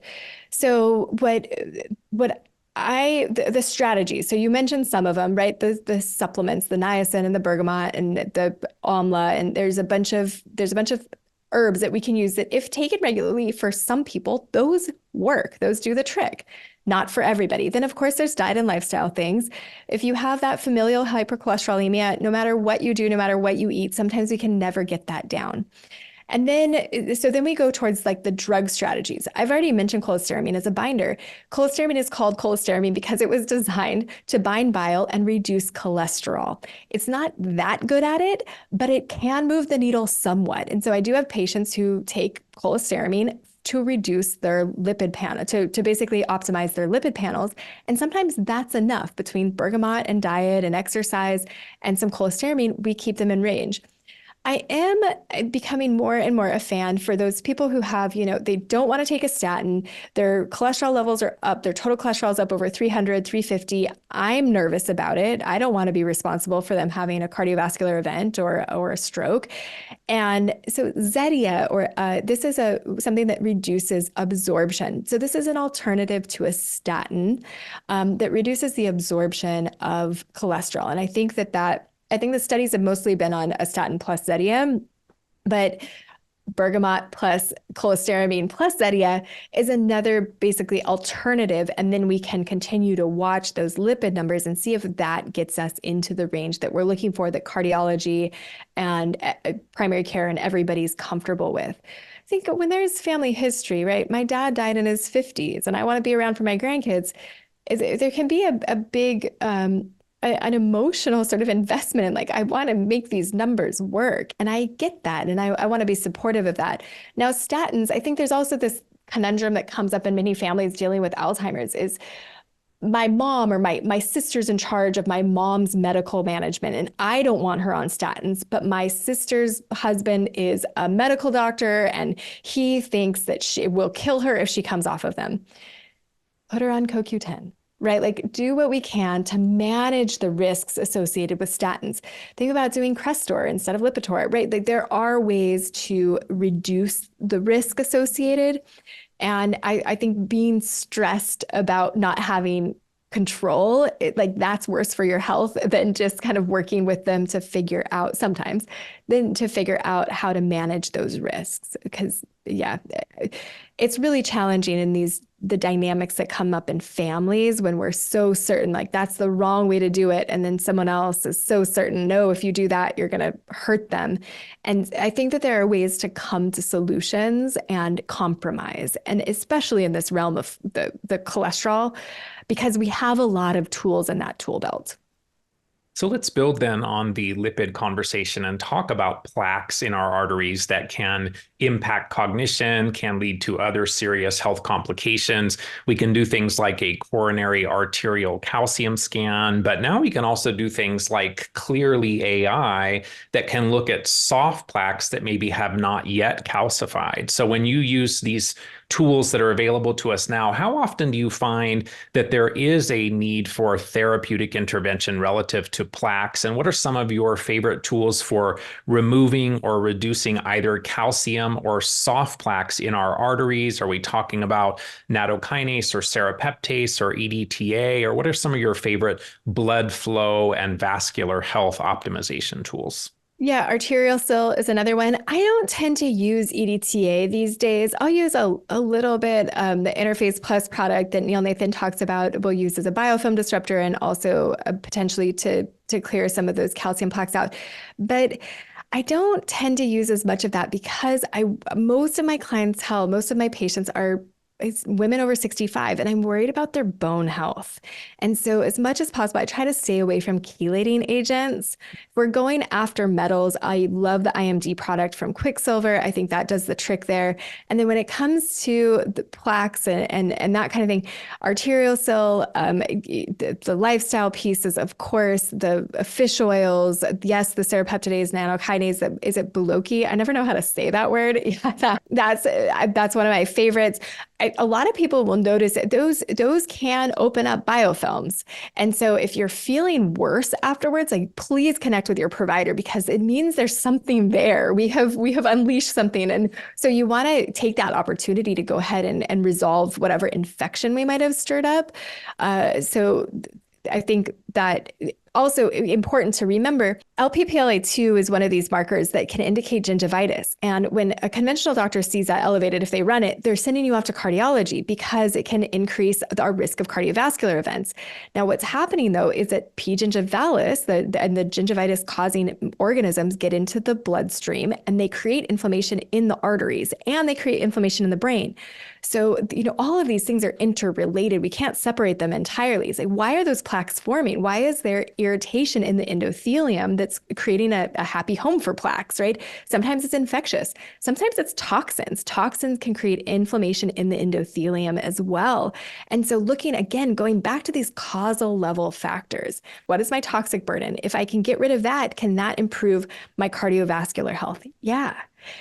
So the strategies, so you mentioned some of them, right? The supplements, the niacin and the bergamot and the amla, and there's a bunch of herbs that we can use that if taken regularly for some people, those work, those do the trick. Not for everybody. Then of course there's diet and lifestyle things. If you have that familial hypercholesterolemia, no matter what you do, no matter what you eat, sometimes we can never get that down. And then we go towards the drug strategies. I've already mentioned cholestyramine as a binder. Cholestyramine is called cholestyramine because it was designed to bind bile and reduce cholesterol. It's not that good at it, but it can move the needle somewhat. And so I do have patients who take cholestyramine to reduce their lipid panel, to basically optimize their lipid panels. And sometimes that's enough. Between bergamot and diet and exercise and some cholestyramine, we keep them in range. I am becoming more and more a fan for those people who have, they don't want to take a statin. Their cholesterol levels are up. Their total cholesterol is up over 300, 350. I'm nervous about it. I don't want to be responsible for them having a cardiovascular event or a stroke. And so Zetia, this is something that reduces absorption. So this is an alternative to a statin that reduces the absorption of cholesterol. And I think the studies have mostly been on a statin plus Zetia, but bergamot plus cholestyramine plus Zetia is another basically alternative. And then we can continue to watch those lipid numbers and see if that gets us into the range that we're looking for, that cardiology and primary care and everybody's comfortable with. I think when there's family history, right? My dad died in his 50s and I want to be around for my grandkids. There can be a big, an emotional sort of investment in, like, I want to make these numbers work. And I get that. And I want to be supportive of that. Now, statins, I think there's also this conundrum that comes up in many families dealing with Alzheimer's is my mom or my sister's in charge of my mom's medical management. And I don't want her on statins, but my sister's husband is a medical doctor and he thinks that it will kill her if she comes off of them. Put her on CoQ10. Right? Like, do what we can to manage the risks associated with statins. Think about doing Crestor instead of Lipitor, right? Like, there are ways to reduce the risk associated. And I think being stressed about not having control, that's worse for your health than just kind of working with them to figure out how to manage those risks. Because it's really challenging in the dynamics that come up in families when we're so certain, like, that's the wrong way to do it. And then someone else is so certain, no, if you do that, you're going to hurt them. And I think that there are ways to come to solutions and compromise. And especially in this realm of the cholesterol, because we have a lot of tools in that tool belt. So let's build then on the lipid conversation and talk about plaques in our arteries that can impact cognition, can lead to other serious health complications. We can do things like a coronary arterial calcium scan, but now we can also do things like Clearly AI that can look at soft plaques that maybe have not yet calcified. So when you use these tools that are available to us now, how often do you find that there is a need for therapeutic intervention relative to plaques? And what are some of your favorite tools for removing or reducing either calcium or soft plaques in our arteries? Are we talking about nattokinase or serrapeptase or EDTA? Or what are some of your favorite blood flow and vascular health optimization tools? Yeah, arterial sil is another one. I don't tend to use EDTA these days. I'll use a little bit. The Interface Plus product that Neil Nathan talks about, we'll use as a biofilm disruptor and also potentially to clear some of those calcium plaques out. But I don't tend to use as much of that because most of my clientele, most of my patients it's women over 65, and I'm worried about their bone health. And so as much as possible, I try to stay away from chelating agents. If we're going after metals, I love the IMD product from Quicksilver. I think that does the trick there. And then when it comes to the plaques and that kind of thing, arterial sil, the lifestyle pieces, of course, the fish oils, yes, the serrapeptidase, nanokinase, is it Buloki? I never know how to say that word. Yeah, that's one of my favorites. A lot of people will notice that those can open up biofilms. And so if you're feeling worse afterwards, like, please connect with your provider because it means there's something there. We have unleashed something. And so you want to take that opportunity to go ahead and resolve whatever infection we might have stirred up. So I think that also important to remember, LPPLA2 is one of these markers that can indicate gingivitis. And when a conventional doctor sees that elevated, if they run it, they're sending you off to cardiology because it can increase our risk of cardiovascular events. Now, what's happening, though, is that P. gingivalis, and the gingivitis causing organisms get into the bloodstream and they create inflammation in the arteries and they create inflammation in the brain. So, all of these things are interrelated. We can't separate them entirely. It's like, why are those plaques forming? Why is there irritation in the endothelium that's creating a happy home for plaques, right? Sometimes it's infectious. Sometimes it's toxins. Toxins can create inflammation in the endothelium as well. And so looking again, going back to these causal level factors, what is my toxic burden? If I can get rid of that, can that improve my cardiovascular health? Yeah.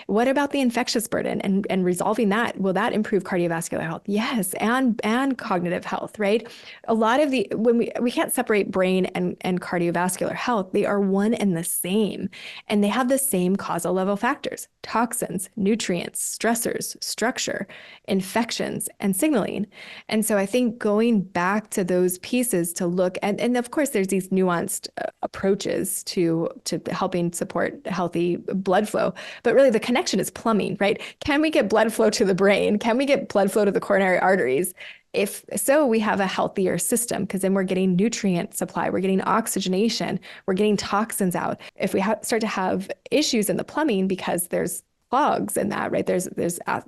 What about the infectious burden and resolving that? Will that improve cardiovascular health? Yes, and cognitive health, right? A lot of when we can't separate brain and cardiovascular health, they are one and the same, and they have the same causal level factors: toxins, nutrients, stressors, structure, infections, and signaling. And so I think going back to those pieces to look, and of course there's these nuanced approaches to helping support healthy blood flow, but really the connection is plumbing, right? Can we get blood flow to the brain? Can we get blood flow to the coronary arteries? If so, we have a healthier system, because then we're getting nutrient supply, we're getting oxygenation, we're getting toxins out. If we start to have issues in the plumbing because there's clogs in that, right? There's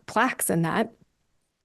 plaques in that,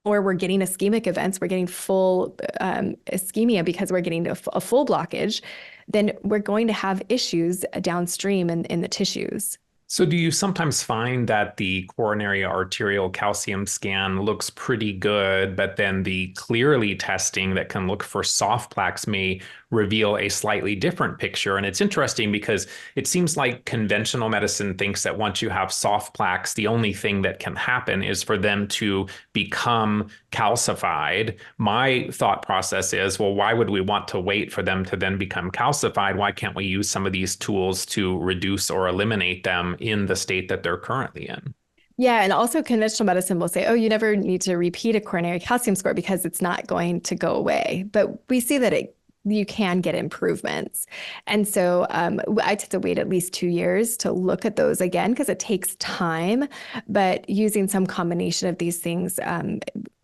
or we're getting ischemic events, we're getting full ischemia because we're getting a full blockage, then we're going to have issues downstream in the tissues. So do you sometimes find that the coronary arterial calcium scan looks pretty good, but then the clearly testing that can look for soft plaques may reveal a slightly different picture? And it's interesting because it seems like conventional medicine thinks that once you have soft plaques, the only thing that can happen is for them to become calcified. My thought process is, well, why would we want to wait for them to then become calcified? Why can't we use some of these tools to reduce or eliminate them in the state that they're currently in? Yeah, and also conventional medicine will say, oh, you never need to repeat a coronary calcium score because it's not going to go away. But we see that you can get improvements. And so I had to wait at least 2 years to look at those again, because it takes time. But using some combination of these things,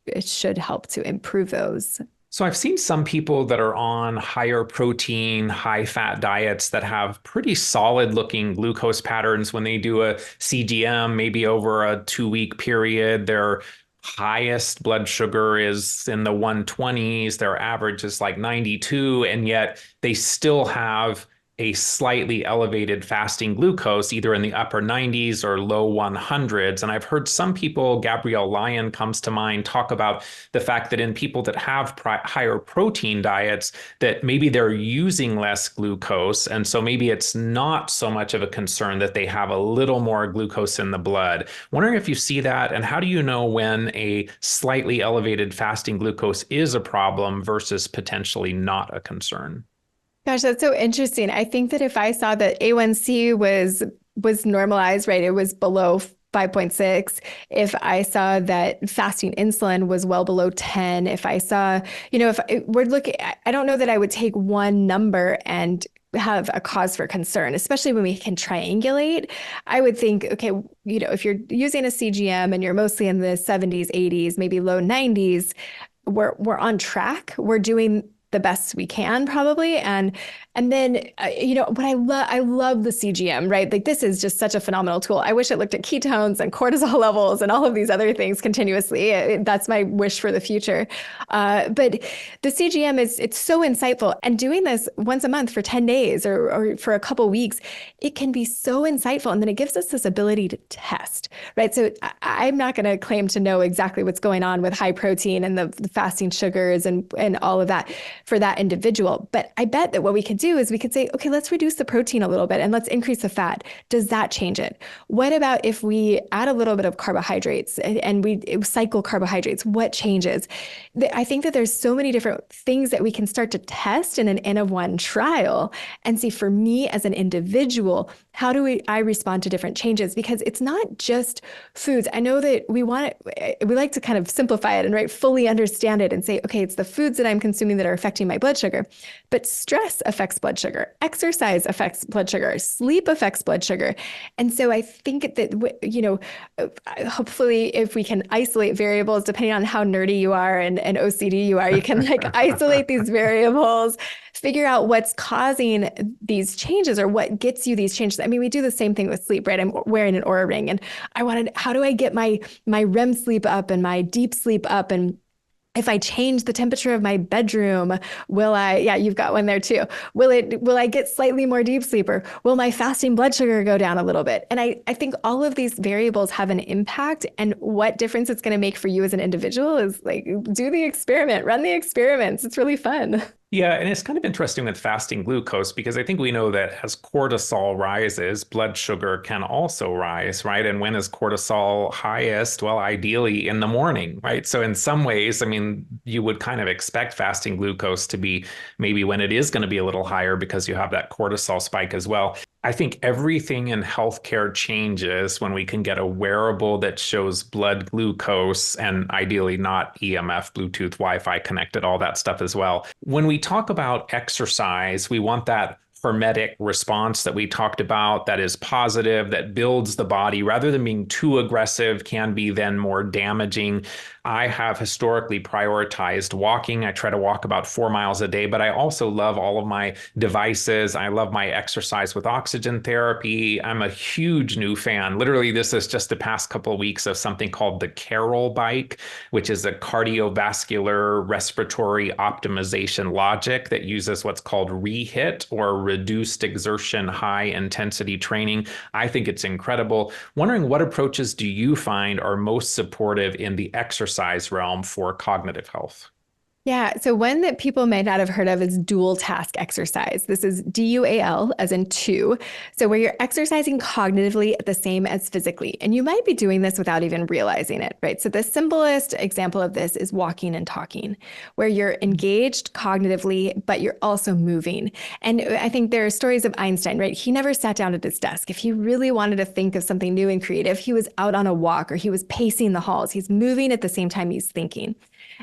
it should help to improve those. So I've seen some people that are on higher protein, high fat diets that have pretty solid looking glucose patterns when they do a CGM, maybe over a 2-week period. Their highest blood sugar is in the 120s. Their average is like 92, and yet they still have a slightly elevated fasting glucose, either in the upper 90s or low 100s. And I've heard some people, Gabrielle Lyon comes to mind, talk about the fact that in people that have higher protein diets, that maybe they're using less glucose. And so maybe it's not so much of a concern that they have a little more glucose in the blood. Wondering if you see that, and how do you know when a slightly elevated fasting glucose is a problem versus potentially not a concern? Gosh, that's so interesting. I think that if I saw that A1C was normalized, right, it was below 5.6. If I saw that fasting insulin was well below 10, if I saw, if we're looking, I don't know that I would take one number and have a cause for concern, especially when we can triangulate. I would think, okay, if you're using a CGM and you're mostly in the 70s, 80s, maybe low 90s, we're on track. We're doing the best we can probably. And then, what I love the CGM, right? Like, this is just such a phenomenal tool. I wish it looked at ketones and cortisol levels and all of these other things continuously. That's my wish for the future. But the CGM it's so insightful, and doing this once a month for 10 days or for a couple weeks, it can be so insightful. And then it gives us this ability to test, right? So I'm not going to claim to know exactly what's going on with high protein and the fasting sugars and all of that for that individual. But I bet that what we could do is we could say, okay, let's reduce the protein a little bit and let's increase the fat. Does that change it? What about if we add a little bit of carbohydrates and we cycle carbohydrates? What changes? I think that there's so many different things that we can start to test in an N of 1 trial and see, for me as an individual, how do I respond to different changes? Because it's not just foods. I know that we like to kind of simplify it and fully understand it and say, okay, it's the foods that I'm consuming that are affecting my blood sugar, but stress affects blood sugar, exercise affects blood sugar, sleep affects blood sugar. And so I think that, hopefully if we can isolate variables, depending on how nerdy you are and OCD you are, you can isolate these variables, figure out what's causing these changes or what gets you these changes. I mean, we do the same thing with sleep, right? I'm wearing an Oura ring and how do I get my REM sleep up and my deep sleep up? And If I change the temperature of my bedroom, yeah, you've got one there too. Will I get slightly more deep sleeper? Will my fasting blood sugar go down a little bit? And I think all of these variables have an impact, and what difference it's going to make for you as an individual is like, do the experiment, run the experiments. It's really fun. Yeah, and it's kind of interesting with fasting glucose because I think we know that as cortisol rises, blood sugar can also rise, right? And when is cortisol highest? Well, ideally in the morning, right? So in some ways, I mean, you would kind of expect fasting glucose to be maybe when it is going to be a little higher because you have that cortisol spike as well. I think everything in healthcare changes when we can get a wearable that shows blood glucose and ideally not EMF, Bluetooth, Wi-Fi connected, all that stuff as well. When we talk about exercise, we want that hermetic response that we talked about that is positive, that builds the body rather than being too aggressive, can be then more damaging. I have historically prioritized walking. I try to walk about 4 miles a day, but I also love all of my devices. I love my exercise with oxygen therapy. I'm a huge new fan. Literally, this is just the past couple of weeks of something called the Carol bike, which is a cardiovascular respiratory optimization logic that uses what's called REHIT, or reduced exertion high intensity training. I think it's incredible. Wondering, what approaches do you find are most supportive in the exercise realm for cognitive health? Yeah. So one that people may not have heard of is dual task exercise. This is DUAL as in two. So where you're exercising cognitively at the same as physically. And you might be doing this without even realizing it, right? So the simplest example of this is walking and talking, where you're engaged cognitively, but you're also moving. And I think there are stories of Einstein, right? He never sat down at his desk. If he really wanted to think of something new and creative, he was out on a walk or he was pacing the halls. He's moving at the same time he's thinking.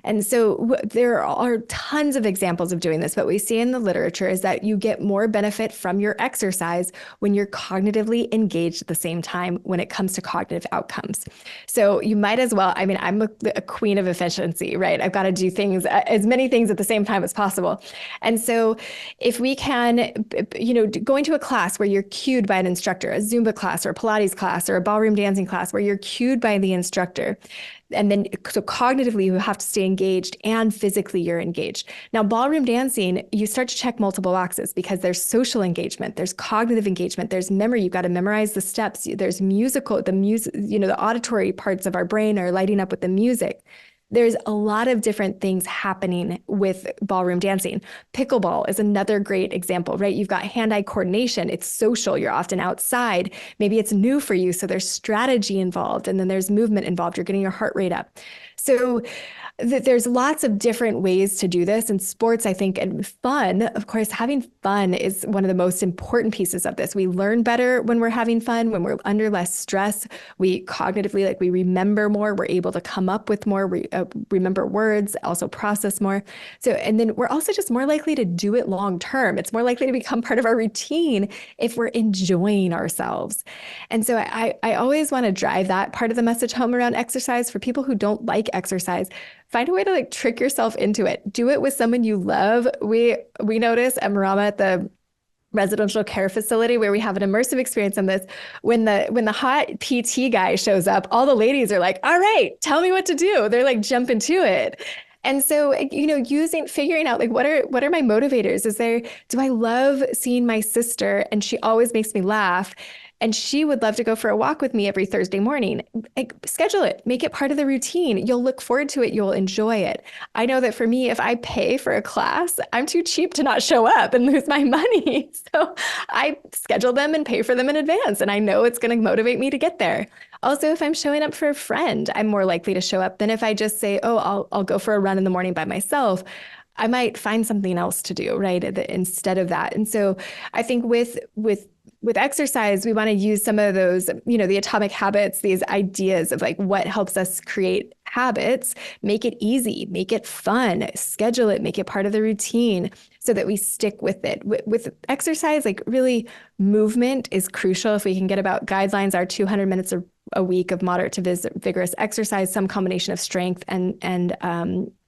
And so there are tons of examples of doing this. What we see in the literature is that you get more benefit from your exercise when you're cognitively engaged at the same time when it comes to cognitive outcomes. So you might as well, I mean, I'm a queen of efficiency, right? I've got to do things, as many things at the same time as possible. And so if we can, going to a class where you're cued by an instructor, a Zumba class or a Pilates class or a ballroom dancing class where you're cued by the instructor, and then so cognitively, you have to stay engaged and physically you're engaged. Now, ballroom dancing, you start to check multiple boxes because there's social engagement, there's cognitive engagement, there's memory. You've got to memorize the steps. There's musical, the music, the auditory parts of our brain are lighting up with the music. There's a lot of different things happening with ballroom dancing. Pickleball is another great example, right? You've got hand-eye coordination. It's social. You're often outside. Maybe it's new for you. So there's strategy involved, and then there's movement involved. You're getting your heart rate up. So there's lots of different ways to do this. And sports, I think, and fun, of course, having fun is one of the most important pieces of this. We learn better when we're having fun, when we're under less stress. We cognitively, we remember more. We're able to come up with more, remember words, also process more. So, and then we're also just more likely to do it long term. It's more likely to become part of our routine if we're enjoying ourselves. And so I always want to drive that part of the message home around exercise for people who don't like exercise. Find a way to trick yourself into it. Do it with someone you love. We notice at Marama, at the residential care facility where we have an immersive experience on this, when the hot PT guy shows up, all the ladies are like, all right, tell me what to do. They're jumping to it. And so, figuring out what are my motivators? Do I love seeing my sister and she always makes me laugh? And she would love to go for a walk with me every Thursday morning. Schedule it, make it part of the routine. You'll look forward to it. You'll enjoy it. I know that for me, if I pay for a class, I'm too cheap to not show up and lose my money. So I schedule them and pay for them in advance. And I know it's going to motivate me to get there. Also, if I'm showing up for a friend, I'm more likely to show up than if I just say, oh, I'll go for a run in the morning by myself. I might find something else to do, right? Instead of that. And so I think with exercise, we want to use some of those, the atomic habits, these ideas of what helps us create habits, make it easy, make it fun, schedule it, make it part of the routine so that we stick with it. With exercise, really movement is crucial. If we can get about guidelines are 200 minutes a week of moderate to vigorous exercise, some combination of strength and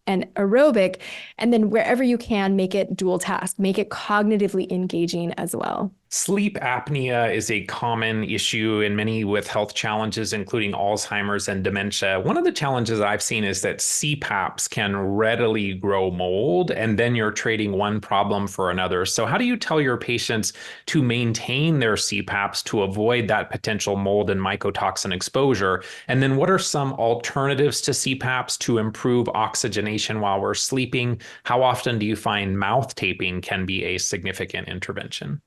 aerobic, and then wherever you can, make it dual task, make it cognitively engaging as well. Sleep apnea is a common issue in many with health challenges, including Alzheimer's and dementia. One of the challenges I've seen is that CPAPs can readily grow mold, and then you're trading one problem for another. So how do you tell your patients to maintain their CPAPs to avoid that potential mold and mycotoxin exposure? And then what are some alternatives to CPAPs to improve oxygenation while we're sleeping? How often do you find mouth taping can be a significant intervention?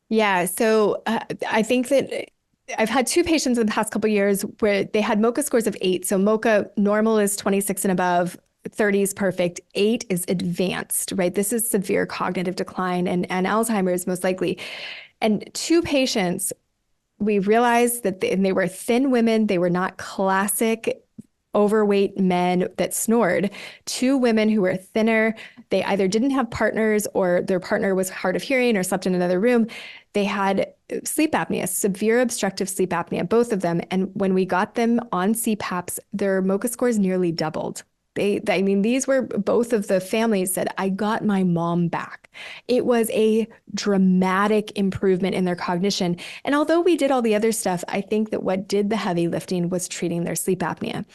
Yeah, so I think that I've had two patients in the past couple of years where they had MoCA scores of 8. So MoCA normal is 26 and above, 30 is perfect, 8 is advanced, right? This is severe cognitive decline and Alzheimer's most likely. And two patients, we realized that and they were thin women, they were not classic overweight men that snored. Two women who were thinner, they either didn't have partners or their partner was hard of hearing or slept in another room. They had sleep apnea, severe obstructive sleep apnea, both of them. And when we got them on CPAPs, their MoCA scores nearly doubled. These were both of the families said, I got my mom back. It was a dramatic improvement in their cognition. And although we did all the other stuff, I think that what did the heavy lifting was treating their sleep apnea.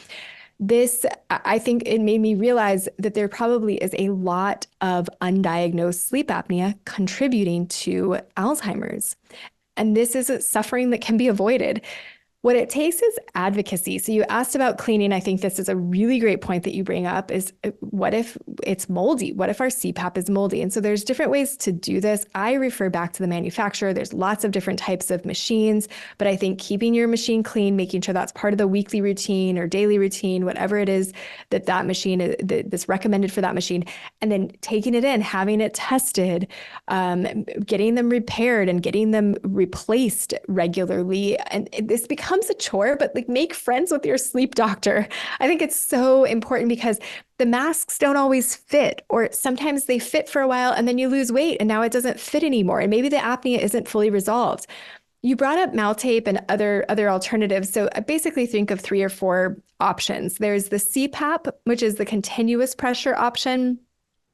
I think it made me realize that there probably is a lot of undiagnosed sleep apnea contributing to Alzheimer's. And this is a suffering that can be avoided. What it takes is advocacy. So you asked about cleaning. I think this is a really great point that you bring up is what if it's moldy? What if our CPAP is moldy? And so there's different ways to do this. I refer back to the manufacturer. There's lots of different types of machines, but I think keeping your machine clean, making sure that's part of the weekly routine or daily routine, whatever it is that machine that's recommended for that machine, and then taking it in, having it tested, getting them repaired and getting them replaced regularly. And this becomes a chore, but like make friends with your sleep doctor. I think it's so important because the masks don't always fit, or sometimes they fit for a while and then you lose weight and now it doesn't fit anymore. And maybe the apnea isn't fully resolved. You brought up mouth tape and other alternatives. So I basically think of 3 or 4 options. There's the CPAP, which is the continuous pressure option.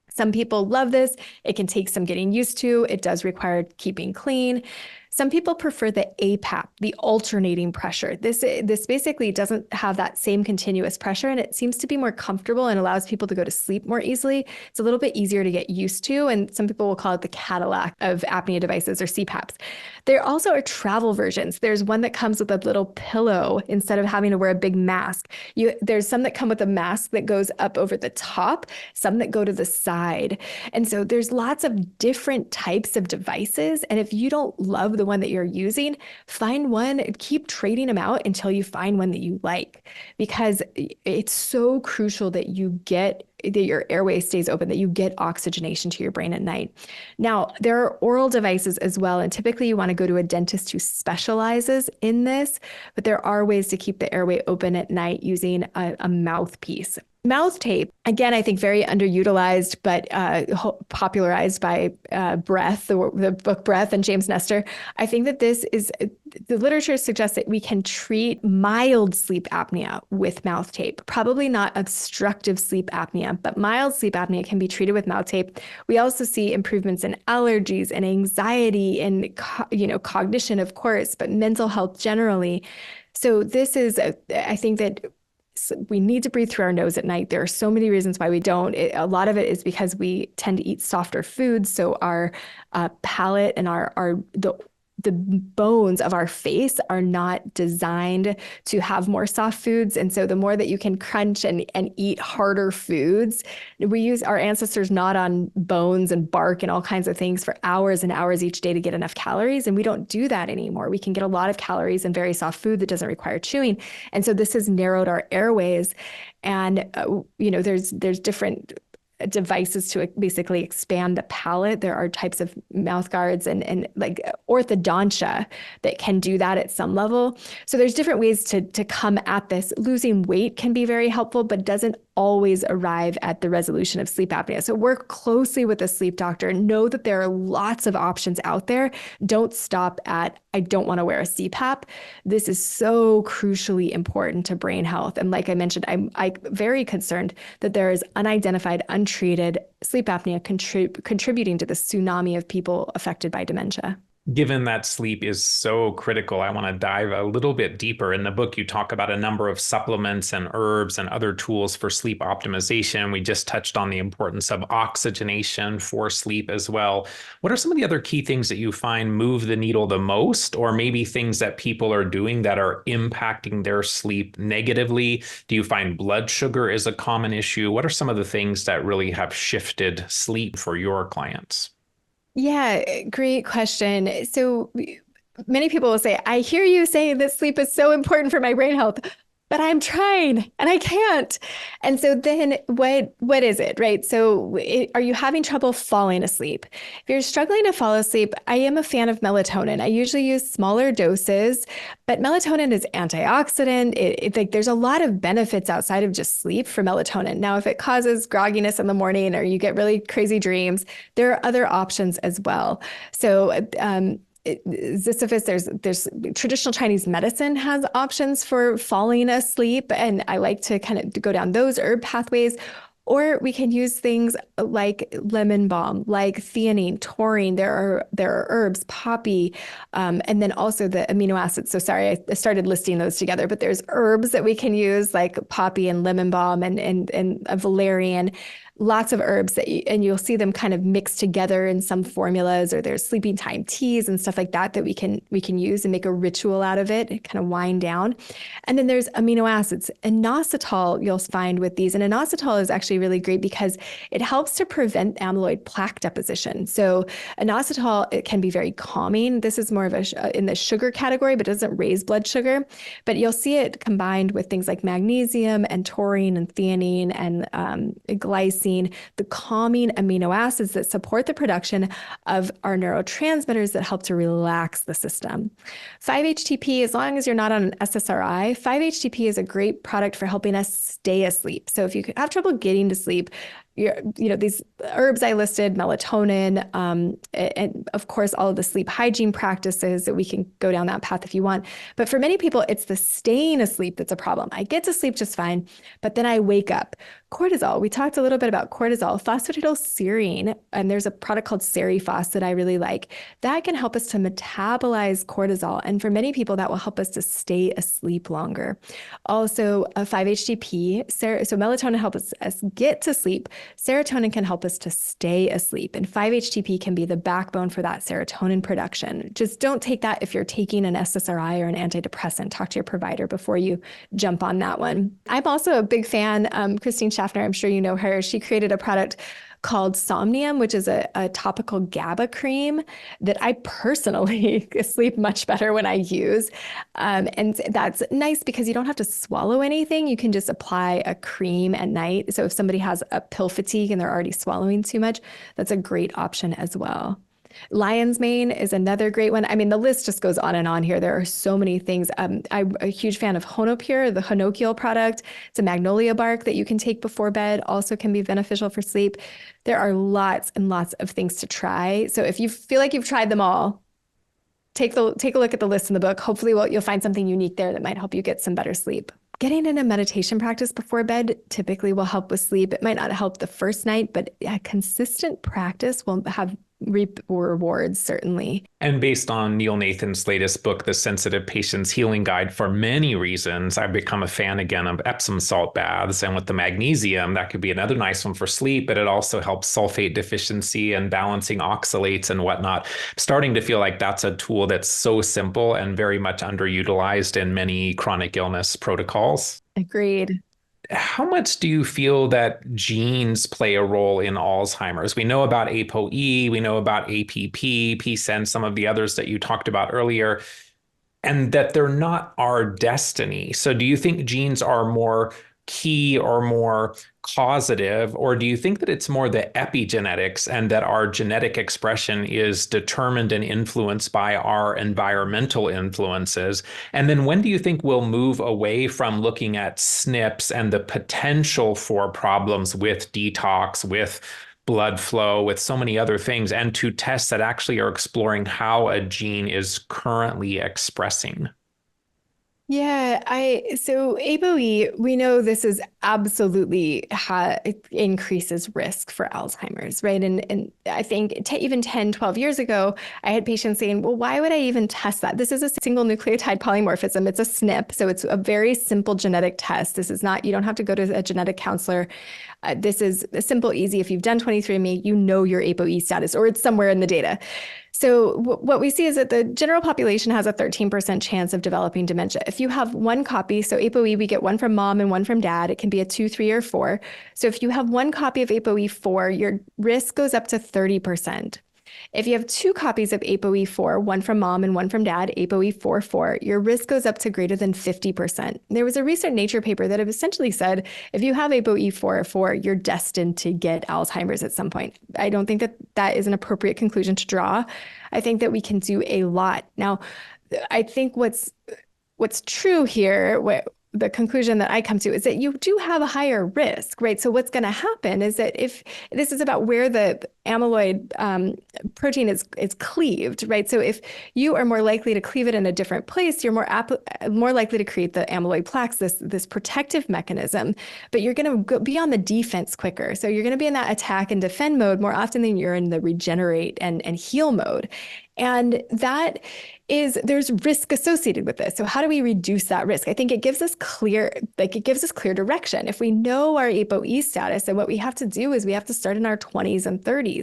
Some people love this. It can take some getting used to. It does require keeping clean. Some people prefer the APAP, the alternating pressure. This basically doesn't have that same continuous pressure, and it seems to be more comfortable and allows people to go to sleep more easily. It's a little bit easier to get used to, and some people will call it the Cadillac of apnea devices or CPAPs. There also are travel versions. There's one that comes with a little pillow instead of having to wear a big mask. There's some that come with a mask that goes up over the top, some that go to the side. And so there's lots of different types of devices, and if you don't love the one that you're using, find one, keep trading them out until you find one that you like, because it's so crucial that your airway stays open, that you get oxygenation to your brain at night. Now, there are oral devices as well, and typically you want to go to a dentist who specializes in this, but there are ways to keep the airway open at night using a mouthpiece. Mouth tape, again, I think very underutilized, but popularized by Breath, the book Breath and James Nestor. I think that the literature suggests that we can treat mild sleep apnea with mouth tape, probably not obstructive sleep apnea, but mild sleep apnea can be treated with mouth tape. We also see improvements in allergies and anxiety and cognition, of course, but mental health generally. So I think that we need to breathe through our nose at night. There are so many reasons why we don't. A lot of it is because we tend to eat softer foods. So our palate and the bones of our face are not designed to have more soft foods. And so the more that you can crunch and eat harder foods, our ancestors gnawed on bones and bark and all kinds of things for hours and hours each day to get enough calories. And we don't do that anymore. We can get a lot of calories in very soft food that doesn't require chewing. And so this has narrowed our airways. And, there's different devices to basically expand the palate. There are types of mouth guards and like orthodontia that can do that at some level. So there's different ways to come at this. Losing weight can be very helpful, but doesn't always arrive at the resolution of sleep apnea. So work closely with a sleep doctor. Know that there are lots of options out there. Don't stop at, I don't want to wear a CPAP. This is so crucially important to brain health. And like I mentioned, I'm very concerned that there is unidentified, untreated sleep apnea contributing to the tsunami of people affected by dementia. Given that sleep is so critical, I want to dive a little bit deeper. In the book, you talk about a number of supplements and herbs and other tools for sleep optimization. We just touched on the importance of oxygenation for sleep as well. What are some of the other key things that you find move the needle the most, or maybe things that people are doing that are impacting their sleep negatively? Do you find blood sugar is a common issue? What are some of the things that really have shifted sleep for your clients? Yeah, great question. So many people will say, I hear you saying that sleep is so important for my brain health, but I'm trying and I can't. And so then what is it, right? So are you having trouble falling asleep? If you're struggling to fall asleep, I am a fan of melatonin. I usually use smaller doses, but melatonin is antioxidant. Like there's a lot of benefits outside of just sleep for melatonin. Now, if it causes grogginess in the morning or you get really crazy dreams, there are other options as well. So Sisyphus, there's traditional Chinese medicine has options for falling asleep, and I like to kind of go down those herb pathways. Or we can use things like lemon balm, like theanine, taurine. There are herbs, poppy, and then also the amino acids. So sorry, I started listing those together, but there's herbs that we can use like poppy and lemon balm and a valerian. Lots of herbs and you'll see them kind of mixed together in some formulas, or there's sleeping time teas and stuff like that that we can use and make a ritual out of it and kind of wind down. And then there's amino acids. Inositol you'll find with these. And inositol is actually really great because it helps to prevent amyloid plaque deposition. So inositol, it can be very calming. This is more of in the sugar category, but it doesn't raise blood sugar. But you'll see it combined with things like magnesium and taurine and theanine and glycine, the calming amino acids that support the production of our neurotransmitters that help to relax the system. 5-HTP, as long as you're not on an SSRI, 5-HTP is a great product for helping us stay asleep. So if you have trouble getting to sleep, these herbs I listed, melatonin, and of course, all of the sleep hygiene practices that we can go down that path if you want. But for many people, it's the staying asleep that's a problem. I get to sleep just fine, but then I wake up. Cortisol, we talked a little bit about cortisol, phosphatidylserine, and there's a product called Serifos that I really like. That can help us to metabolize cortisol. And for many people, that will help us to stay asleep longer. Also, 5-HTP, so melatonin helps us get to sleep. Serotonin can help us to stay asleep, and 5-HTP can be the backbone for that serotonin production. Just don't take that if you're taking an SSRI or an antidepressant. Talk to your provider before you jump on that one. I'm also a big fan, Christine Schaffner, I'm sure you know her. She created a product called Somnium, which is a topical GABA cream that I personally sleep much better when I use. And that's nice because you don't have to swallow anything. You can just apply a cream at night. So if somebody has a pill fatigue and they're already swallowing too much, that's a great option as well. Lion's mane is another great one. I mean, the list just goes on and on here. There are so many things. I'm a huge fan of Honopure, the Honokial product. It's a magnolia bark that you can take before bed, also can be beneficial for sleep. There are lots and lots of things to try. So if you feel like you've tried them all, take a look at the list in the book. Hopefully you'll find something unique there that might help you get some better sleep. Getting in a meditation practice before bed typically will help with sleep. It might not help the first night, but a consistent practice will reap rewards, certainly. And based on Neil Nathan's latest book, The Sensitive Patient's Healing Guide, for many reasons, I've become a fan again of Epsom salt baths. And with the magnesium, that could be another nice one for sleep, but it also helps sulfate deficiency and balancing oxalates and whatnot. Starting to feel like that's a tool that's so simple and very much underutilized in many chronic illness protocols. Agreed. How much do you feel that genes play a role in Alzheimer's? We know about APOE, we know about APP, PSEN, some of the others that you talked about earlier, and that they're not our destiny. So do you think genes are more key or more causative, or do you think that it's more the epigenetics and that our genetic expression is determined and influenced by our environmental influences? And then when do you think we'll move away from looking at SNPs and the potential for problems with detox, with blood flow, with so many other things, and to tests that actually are exploring how a gene is currently expressing? Yeah, so ApoE, we know this is absolutely it increases risk for Alzheimer's, right? And I think even 10, 12 years ago, I had patients saying, well, why would I even test that? This is a single nucleotide polymorphism. It's a SNP, so it's a very simple genetic test. This is not, you don't have to go to a genetic counselor. This is simple, easy. If you've done 23andMe, you know your ApoE status, or it's somewhere in the data. So what we see is that the general population has a 13% chance of developing dementia. If you have one copy, so ApoE, we get one from mom and one from dad. It can be a 2, 3, or 4. So if you have one copy of ApoE4, your risk goes up to 30%. If you have two copies of ApoE4, one from mom and one from dad, ApoE44, your risk goes up to greater than 50%. There was a recent Nature paper that essentially said, if you have ApoE44, you're destined to get Alzheimer's at some point. I don't think that that is an appropriate conclusion to draw. I think that we can do a lot. Now, I think what's true here, the conclusion that I come to is that you do have a higher risk, right? So what's going to happen is that if this is about where the amyloid protein is cleaved, right? So if you are more likely to cleave it in a different place, you're more likely to create the amyloid plaques, this protective mechanism, but you're going to be on the defense quicker. So you're going to be in that attack and defend mode more often than you're in the regenerate and heal mode. And there's risk associated with this. So how do we reduce that risk? I think it gives us clear direction. If we know our ApoE status, then what we have to do is we have to start in our 20s and 30s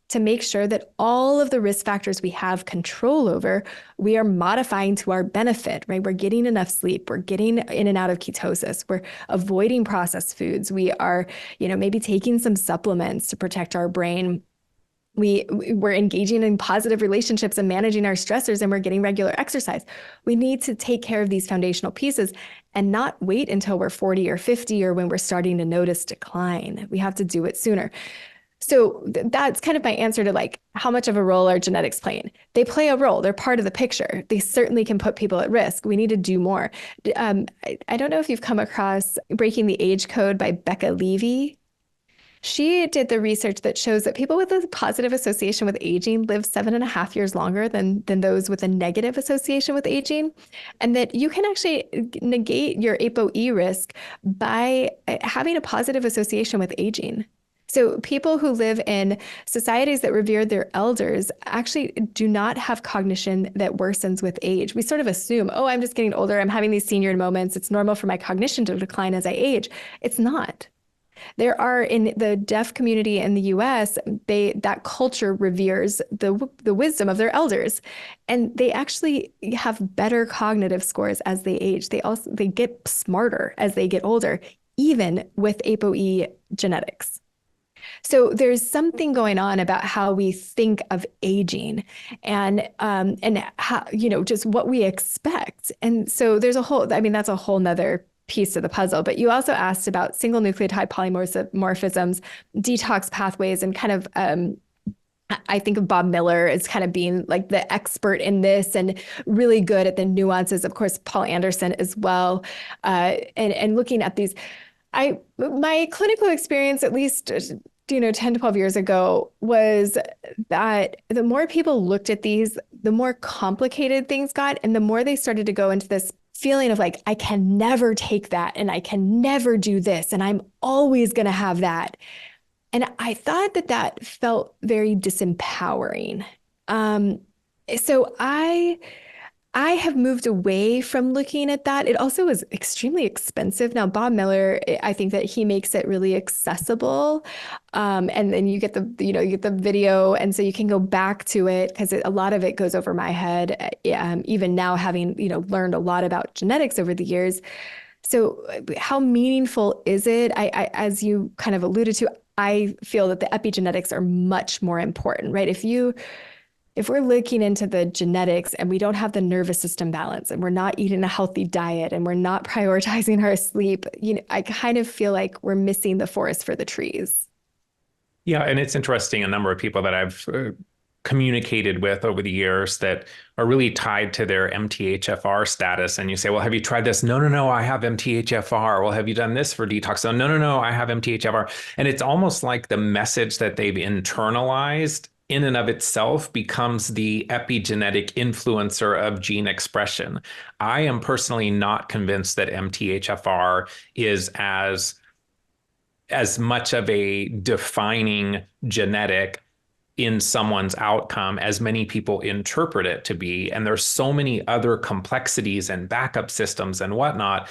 to make sure that all of the risk factors we have control over, we are modifying to our benefit, right? We're getting enough sleep. We're getting in and out of ketosis. We're avoiding processed foods. We are, maybe taking some supplements to protect our brain. We're engaging in positive relationships and managing our stressors, and we're getting regular exercise. We need to take care of these foundational pieces and not wait until we're 40 or 50 or when we're starting to notice decline. We have to do it sooner. So that's kind of my answer to how much of a role are genetics playing? They play a role. They're part of the picture. They certainly can put people at risk. We need to do more. I don't know if you've come across Breaking the Age Code by Becca Levy. She did the research that shows that people with a positive association with aging live 7.5 years longer than those with a negative association with aging, and that you can actually negate your ApoE risk by having a positive association with aging. So people who live in societies that revere their elders actually do not have cognition that worsens with age. We sort of assume, oh, I'm just getting older. I'm having these senior moments. It's normal for my cognition to decline as I age. It's not. There are, in the deaf community in the US, that culture reveres the wisdom of their elders, and they actually have better cognitive scores as they age. They get smarter as they get older, even with ApoE genetics. So there's something going on about how we think of aging and how, just what we expect. And so there's that's a whole nother piece of the puzzle. But you also asked about single nucleotide polymorphisms, detox pathways, and kind of I think of Bob Miller as kind of being like the expert in this and really good at the nuances. Of course, Paul Anderson as well, and looking at these. My clinical experience, at least 10, 12 years ago, was that the more people looked at these, the more complicated things got, and the more they started to go into this feeling of I can never take that, and I can never do this, and I'm always going to have that. And I thought that felt very disempowering. So I have moved away from looking at that. It also is extremely expensive. Now, Bob Miller, I think that he makes it really accessible. And then you get the video. And so you can go back to it because a lot of it goes over my head, even now having, learned a lot about genetics over the years. So how meaningful is it? I as you kind of alluded to, I feel that the epigenetics are much more important, right? If we're looking into the genetics and we don't have the nervous system balance and we're not eating a healthy diet and we're not prioritizing our sleep, I kind of feel like we're missing the forest for the trees. Yeah. And it's interesting. A number of people that I've communicated with over the years that are really tied to their MTHFR status. And you say, well, have you tried this? No, I have MTHFR. Well, have you done this for detox? So no, I have MTHFR. And it's almost like the message that they've internalized in and of itself becomes the epigenetic influencer of gene expression. I am personally not convinced that MTHFR is as much of a defining genetic in someone's outcome as many people interpret it to be. And there's so many other complexities and backup systems and whatnot.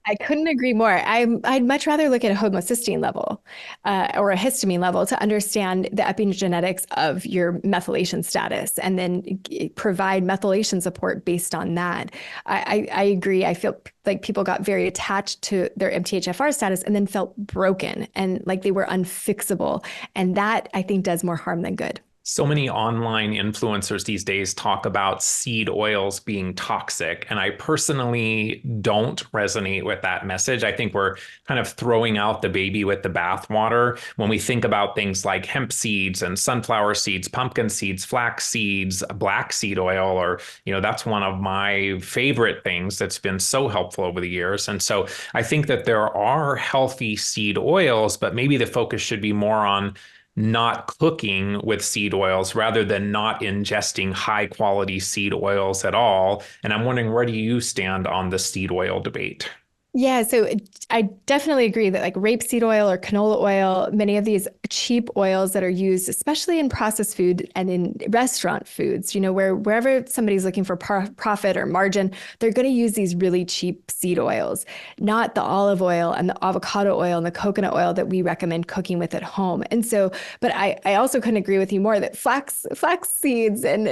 I couldn't agree more. I'd much rather look at a homocysteine level or a histamine level to understand the epigenetics of your methylation status and then provide methylation support based on that. I agree. I feel like people got very attached to their MTHFR status and then felt broken and like they were unfixable. And that I think does more harm than good. So many online influencers these days talk about seed oils being toxic. And I personally don't resonate with that message. I think we're kind of throwing out the baby with the bathwater when we think about things like hemp seeds and sunflower seeds, pumpkin seeds, flax seeds, black seed oil, or, that's one of my favorite things that's been so helpful over the years. And so I think that there are healthy seed oils, but maybe the focus should be more on not cooking with seed oils rather than not ingesting high quality seed oils at all. And I'm wondering, where do you stand on the seed oil debate? Yeah, so I definitely agree that like rapeseed oil or canola oil, many of these cheap oils that are used, especially in processed food and in restaurant foods, wherever somebody's looking for profit or margin, they're going to use these really cheap seed oils, not the olive oil and the avocado oil and the coconut oil that we recommend cooking with at home. And so, but I also couldn't agree with you more that flax seeds and,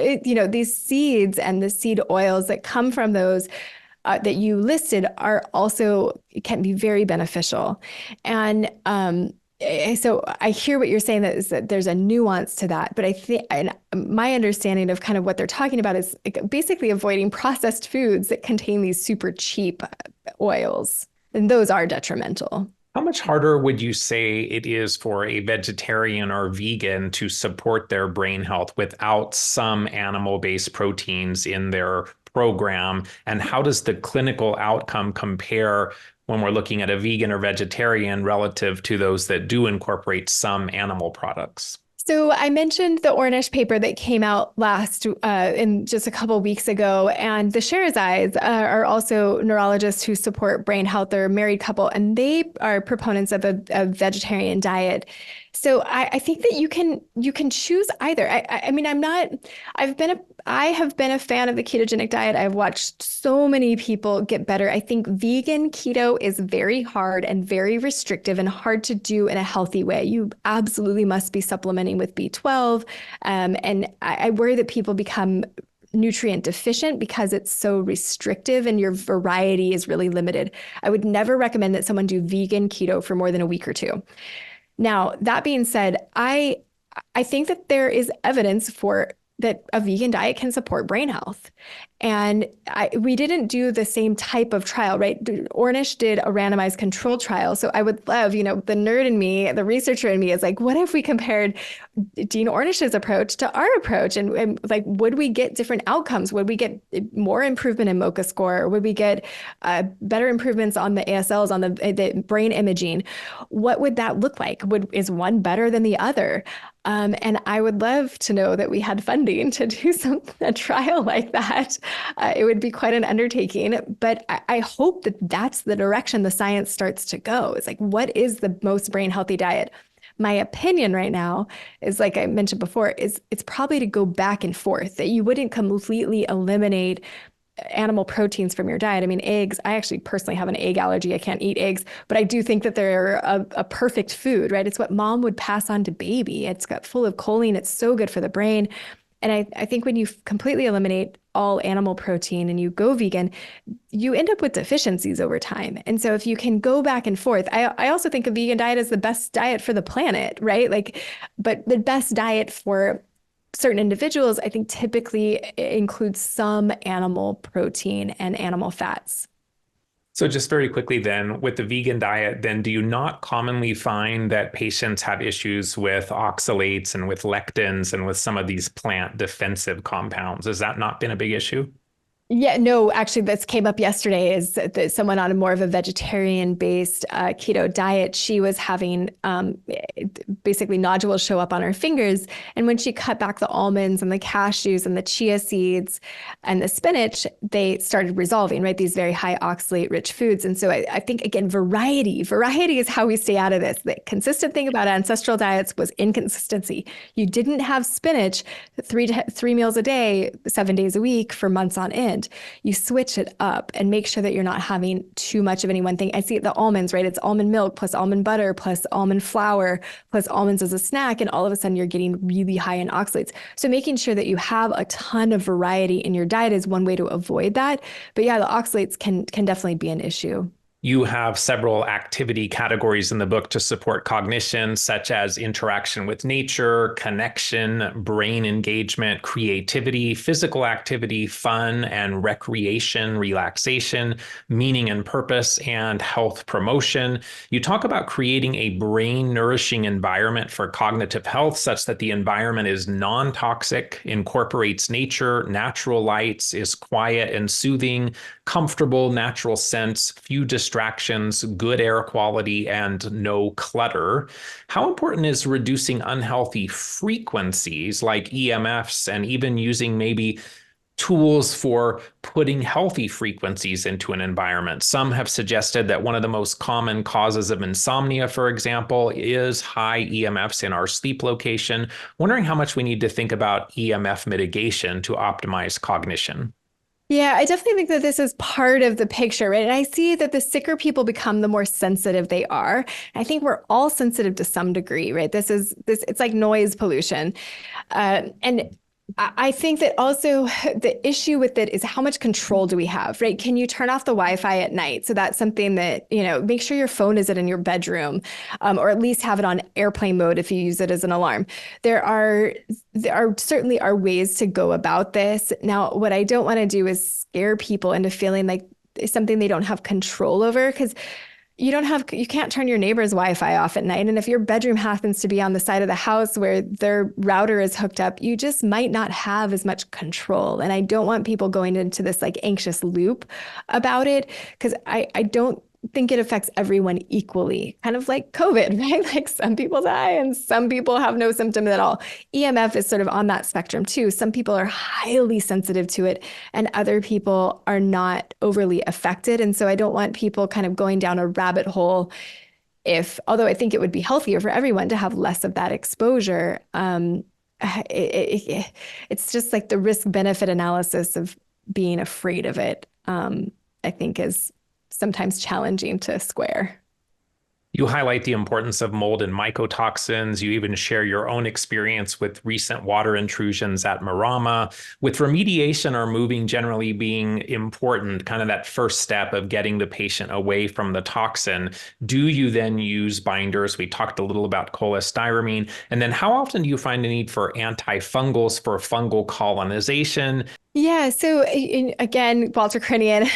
these seeds and the seed oils that come from those that you listed are also can be very beneficial. And so I hear what you're saying, that is that there's a nuance to that. But I think, and my understanding of kind of what they're talking about is basically avoiding processed foods that contain these super cheap oils. And those are detrimental. How much harder would you say it is for a vegetarian or vegan to support their brain health without some animal-based proteins in their program? And how does the clinical outcome compare when we're looking at a vegan or vegetarian relative to those that do incorporate some animal products? So I mentioned the Ornish paper that came out last in just a couple of weeks ago, and the Sherazades are also neurologists who support brain health. They're a married couple, and they are proponents of a vegetarian diet. So I think that you can choose either. I mean, I have been a fan of the ketogenic diet. I've watched so many people get better. I think vegan keto is very hard and very restrictive and hard to do in a healthy way. You absolutely must be supplementing with B12. And I worry that people become nutrient deficient because it's so restrictive and your variety is really limited. I would never recommend that someone do vegan keto for more than a week or two. Now, that being said, I think that there is evidence for that a vegan diet can support brain health. And we didn't do the same type of trial, right? Ornish did a randomized control trial. So I would love, the nerd in me, the researcher in me is like, what if we compared Dean Ornish's approach to our approach? And like, would we get different outcomes? Would we get more improvement in MoCA score? Or would we get better improvements on the ASLs, on the brain imaging? What would that look like? Is one better than the other? And I would love to know that we had funding to do a trial like that. It would be quite an undertaking, but I hope that that's the direction the science starts to go. It's like, what is the most brain healthy diet? My opinion right now is, like I mentioned before, is it's probably to go back and forth, that you wouldn't completely eliminate animal proteins from your diet. I mean, eggs, I actually personally have an egg allergy. I can't eat eggs, but I do think that they're a perfect food, right? It's what mom would pass on to baby. It's got full of choline. It's so good for the brain. And I think when you completely eliminate all animal protein and you go vegan, you end up with deficiencies over time. And so if you can go back and forth, I also think a vegan diet is the best diet for the planet, right? But the best diet for certain individuals, I think typically includes some animal protein and animal fats. So just very quickly then, with the vegan diet, then do you not commonly find that patients have issues with oxalates and with lectins and with some of these plant defensive compounds? Has that not been a big issue? Yeah, no, actually, this came up yesterday is that someone on a more of a vegetarian-based keto diet, she was having basically nodules show up on her fingers. And when she cut back the almonds and the cashews and the chia seeds and the spinach, they started resolving, right? These very high oxalate rich foods. And so I think, again, variety is how we stay out of this. The consistent thing about ancestral diets was inconsistency. You didn't have spinach three meals a day, 7 days a week for months on end. You switch it up and make sure that you're not having too much of any one thing. I see the almonds, right? It's almond milk plus almond butter plus almond flour plus almonds as a snack. And all of a sudden you're getting really high in oxalates. So making sure that you have a ton of variety in your diet is one way to avoid that. But yeah, the oxalates can definitely be an issue. You have several activity categories in the book to support cognition, such as interaction with nature, connection, brain engagement, creativity, physical activity, fun and recreation, relaxation, meaning and purpose, and health promotion. You talk about creating a brain nourishing environment for cognitive health such that the environment is non-toxic, incorporates nature, natural lights, is quiet and soothing, comfortable, natural scents, few distractions, good air quality, and no clutter. How important is reducing unhealthy frequencies like EMFs and even using maybe tools for putting healthy frequencies into an environment? Some have suggested that one of the most common causes of insomnia, for example, is high EMFs in our sleep location. Wondering how much we need to think about EMF mitigation to optimize cognition. Yeah, I definitely think that this is part of the picture, right? And I see that the sicker people become the more sensitive they are. I think we're all sensitive to some degree, right? It's like noise pollution. And I think that also the issue with it is how much control do we have, right? Can you turn off the Wi-Fi at night? So that's something that, make sure your phone isn't in your bedroom, or at least have it on airplane mode if you use it as an alarm. There certainly are ways to go about this. Now, what I don't want to do is scare people into feeling like it's something they don't have control over, because you can't turn your neighbor's Wi-Fi off at night. And if your bedroom happens to be on the side of the house where their router is hooked up, you just might not have as much control. And I don't want people going into this like anxious loop about it, because I don't think it affects everyone equally, kind of like COVID, right? Like some people die and some people have no symptoms at all. EMF is sort of on that spectrum too. Some people are highly sensitive to it and other people are not overly affected. And so I don't want people kind of going down a rabbit hole although I think it would be healthier for everyone to have less of that exposure. It's just like the risk benefit analysis of being afraid of it, I think is sometimes challenging to square. You highlight the importance of mold and mycotoxins. You even share your own experience with recent water intrusions at Marama, with remediation or moving generally being important, kind of that first step of getting the patient away from the toxin. Do you then use binders? We talked a little about cholestyramine. And then how often do you find a need for antifungals for fungal colonization? Yeah. So again, Walter Crinian,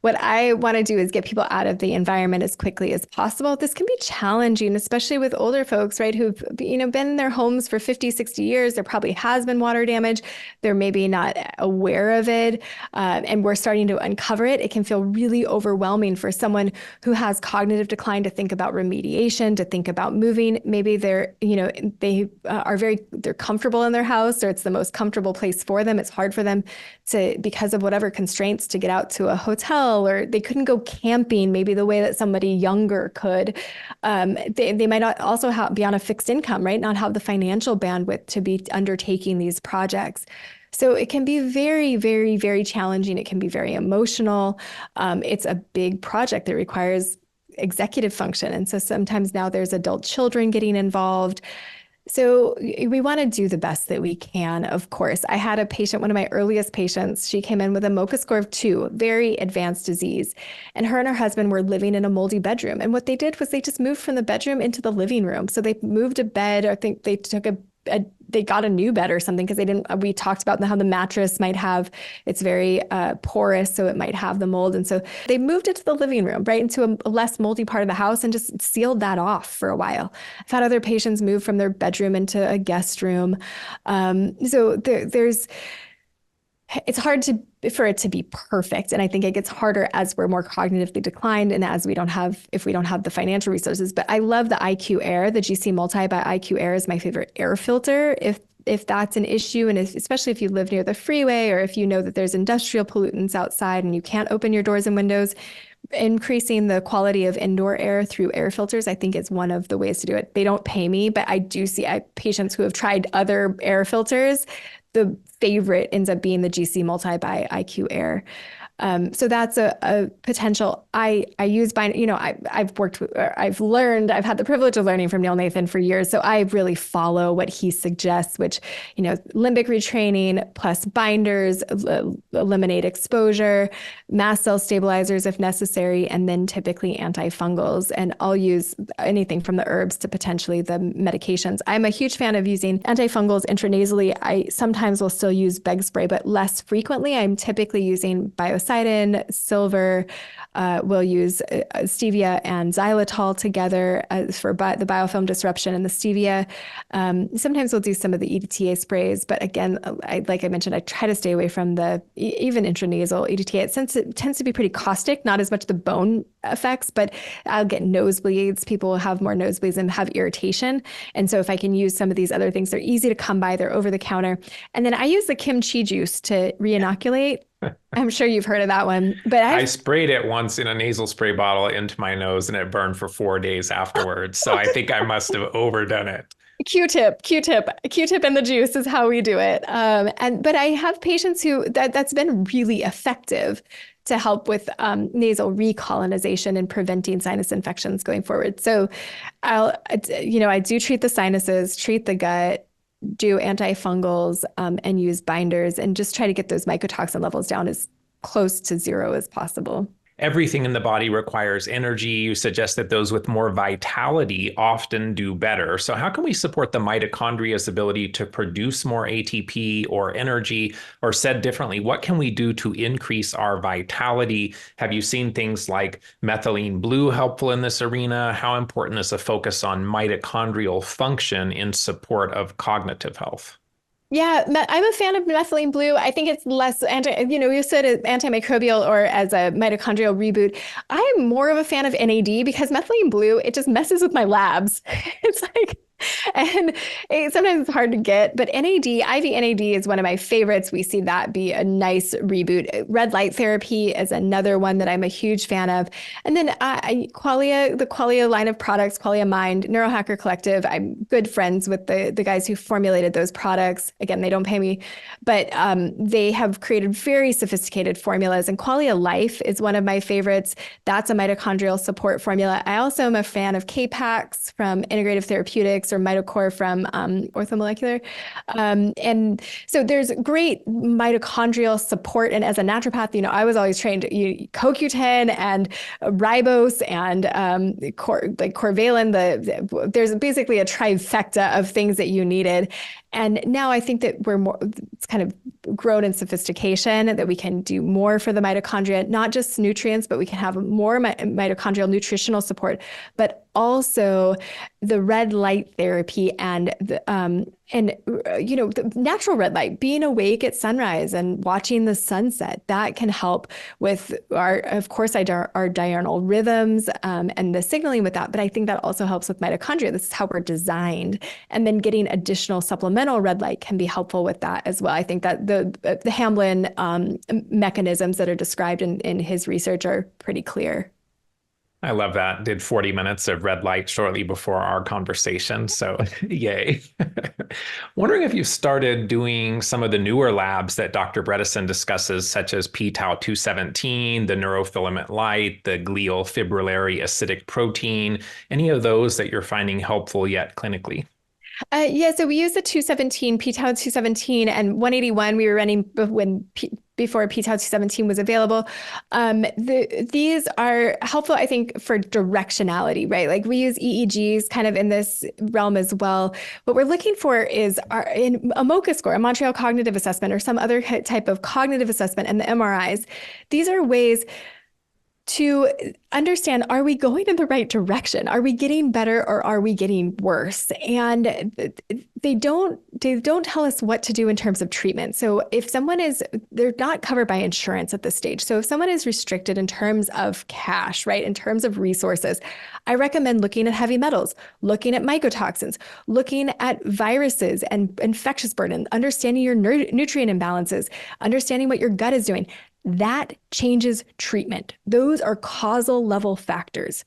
what I want to do is get people out of the environment as quickly as possible. This can be challenging, especially with older folks, right? Who've, been in their homes for 50, 60 years. There probably has been water damage. They're maybe not aware of it. And we're starting to uncover it. It can feel really overwhelming for someone who has cognitive decline to think about remediation, to think about moving. Maybe they're comfortable in their house, or it's the most comfortable place for them. It's hard for them to, because of whatever constraints, to get out to a hotel, or they couldn't go camping maybe the way that somebody younger could. They might not also be on a fixed income, right? Not have the financial bandwidth to be undertaking these projects. So it can be very, very, very challenging. It can be very emotional. It's a big project that requires executive function. And so sometimes now there's adult children getting involved. So we want to do the best that we can, of course. I had a patient, one of my earliest patients, she came in with a MoCA score of 2, very advanced disease. And her husband were living in a moldy bedroom. And what they did was they just moved from the bedroom into the living room. So they moved a bed, I think they took they got a new bed or something, because we talked about how the mattress might have, it's very porous, so it might have the mold. And so they moved it to the living room, right, into a less moldy part of the house, and just sealed that off for a while. I've had other patients move from their bedroom into a guest room. So there's it's hard for it to be perfect. And I think it gets harder as we're more cognitively declined and as if we don't have the financial resources. But I love the IQ Air. The GC Multi by IQ Air is my favorite air filter. If that's an issue, and especially if you live near the freeway, or if you know that there's industrial pollutants outside and you can't open your doors and windows, increasing the quality of indoor air through air filters, I think is one of the ways to do it. They don't pay me, but I do see patients who have tried other air filters. The favorite ends up being the GC Multi by IQ Air. So that's a potential. I use I've had the privilege of learning from Neil Nathan for years. So I really follow what he suggests, which, limbic retraining plus binders, eliminate exposure, mast cell stabilizers if necessary, and then typically antifungals. And I'll use anything from the herbs to potentially the medications. I'm a huge fan of using antifungals intranasally. I sometimes will still use beg spray, but less frequently. I'm typically using biocidin, silver. We'll use stevia and xylitol together for the biofilm disruption and the stevia. Sometimes we'll do some of the EDTA sprays, but again, like I mentioned, I try to stay away from the even intranasal EDTA. It tends to be pretty caustic, not as much the bone effects, but I'll get nosebleeds. People will have more nosebleeds and have irritation. And so if I can use some of these other things, they're easy to come by, they're over the counter. And then I use the kimchi juice to reinoculate. I'm sure you've heard of that one, but I sprayed it once in a nasal spray bottle into my nose and it burned for 4 days afterwards. So I think I must have overdone it. Q-tip and the juice is how we do it. But I have patients who that's been really effective to help with nasal recolonization and preventing sinus infections going forward. So I do treat the sinuses, treat the gut, do antifungals, and use binders, and just try to get those mycotoxin levels down as close to zero as possible. Everything in the body requires energy. You suggest that those with more vitality often do better. So how can we support the mitochondria's ability to produce more ATP or energy? Or said differently, what can we do to increase our vitality? Have you seen things like methylene blue helpful in this arena? How important is a focus on mitochondrial function in support of cognitive health? Yeah, I'm a fan of methylene blue. I think it's less you said antimicrobial or as a mitochondrial reboot. I'm more of a fan of NAD because methylene blue, it just messes with my labs. It's like, and sometimes it's hard to get, but IV NAD is one of my favorites. We see that be a nice reboot. Red light therapy is another one that I'm a huge fan of. And then the Qualia line of products, Qualia Mind, Neurohacker Collective. I'm good friends with the guys who formulated those products. Again, they don't pay me, but they have created very sophisticated formulas. And Qualia Life is one of my favorites. That's a mitochondrial support formula. I also am a fan of K-Pax from Integrative Therapeutics or Mitocore from Orthomolecular. And so there's great mitochondrial support. And as a naturopath, I was always trained CoQ10 and ribose and Corvalin. There's basically a trifecta of things that you needed. And now I think that it's kind of grown in sophistication, that we can do more for the mitochondria, not just nutrients, but we can have more mitochondrial nutritional support, but also the red light therapy and the natural red light, being awake at sunrise and watching the sunset, that can help with our diurnal rhythms and the signaling with that. But I think that also helps with mitochondria. This is how we're designed. And then getting additional supplemental red light can be helpful with that as well. I think that the Hamblin mechanisms that are described in his research are pretty clear. I love that. Did 40 minutes of red light shortly before our conversation. So yay. Wondering if you've started doing some of the newer labs that Dr. Bredesen discusses, such as p-tau217, the neurofilament light, the glial fibrillary acidic protein, any of those that you're finding helpful yet clinically? So we use the p-tau217 and 181 we were running before p-tau217 was available. These are helpful, I think, for directionality, right? Like we use EEGs kind of in this realm as well. What we're looking for is in a MoCA score, a Montreal Cognitive Assessment, or some other type of cognitive assessment, and the MRIs. These are ways to understand, are we going in the right direction? Are we getting better or are we getting worse? And they don't they don't tell us what to do in terms of treatment. So if they're not covered by insurance at this stage. So if someone is restricted in terms of cash, right, in terms of resources, I recommend looking at heavy metals, looking at mycotoxins, looking at viruses and infectious burden, understanding your nutrient imbalances, understanding what your gut is doing. That changes treatment. Those are causal level factors.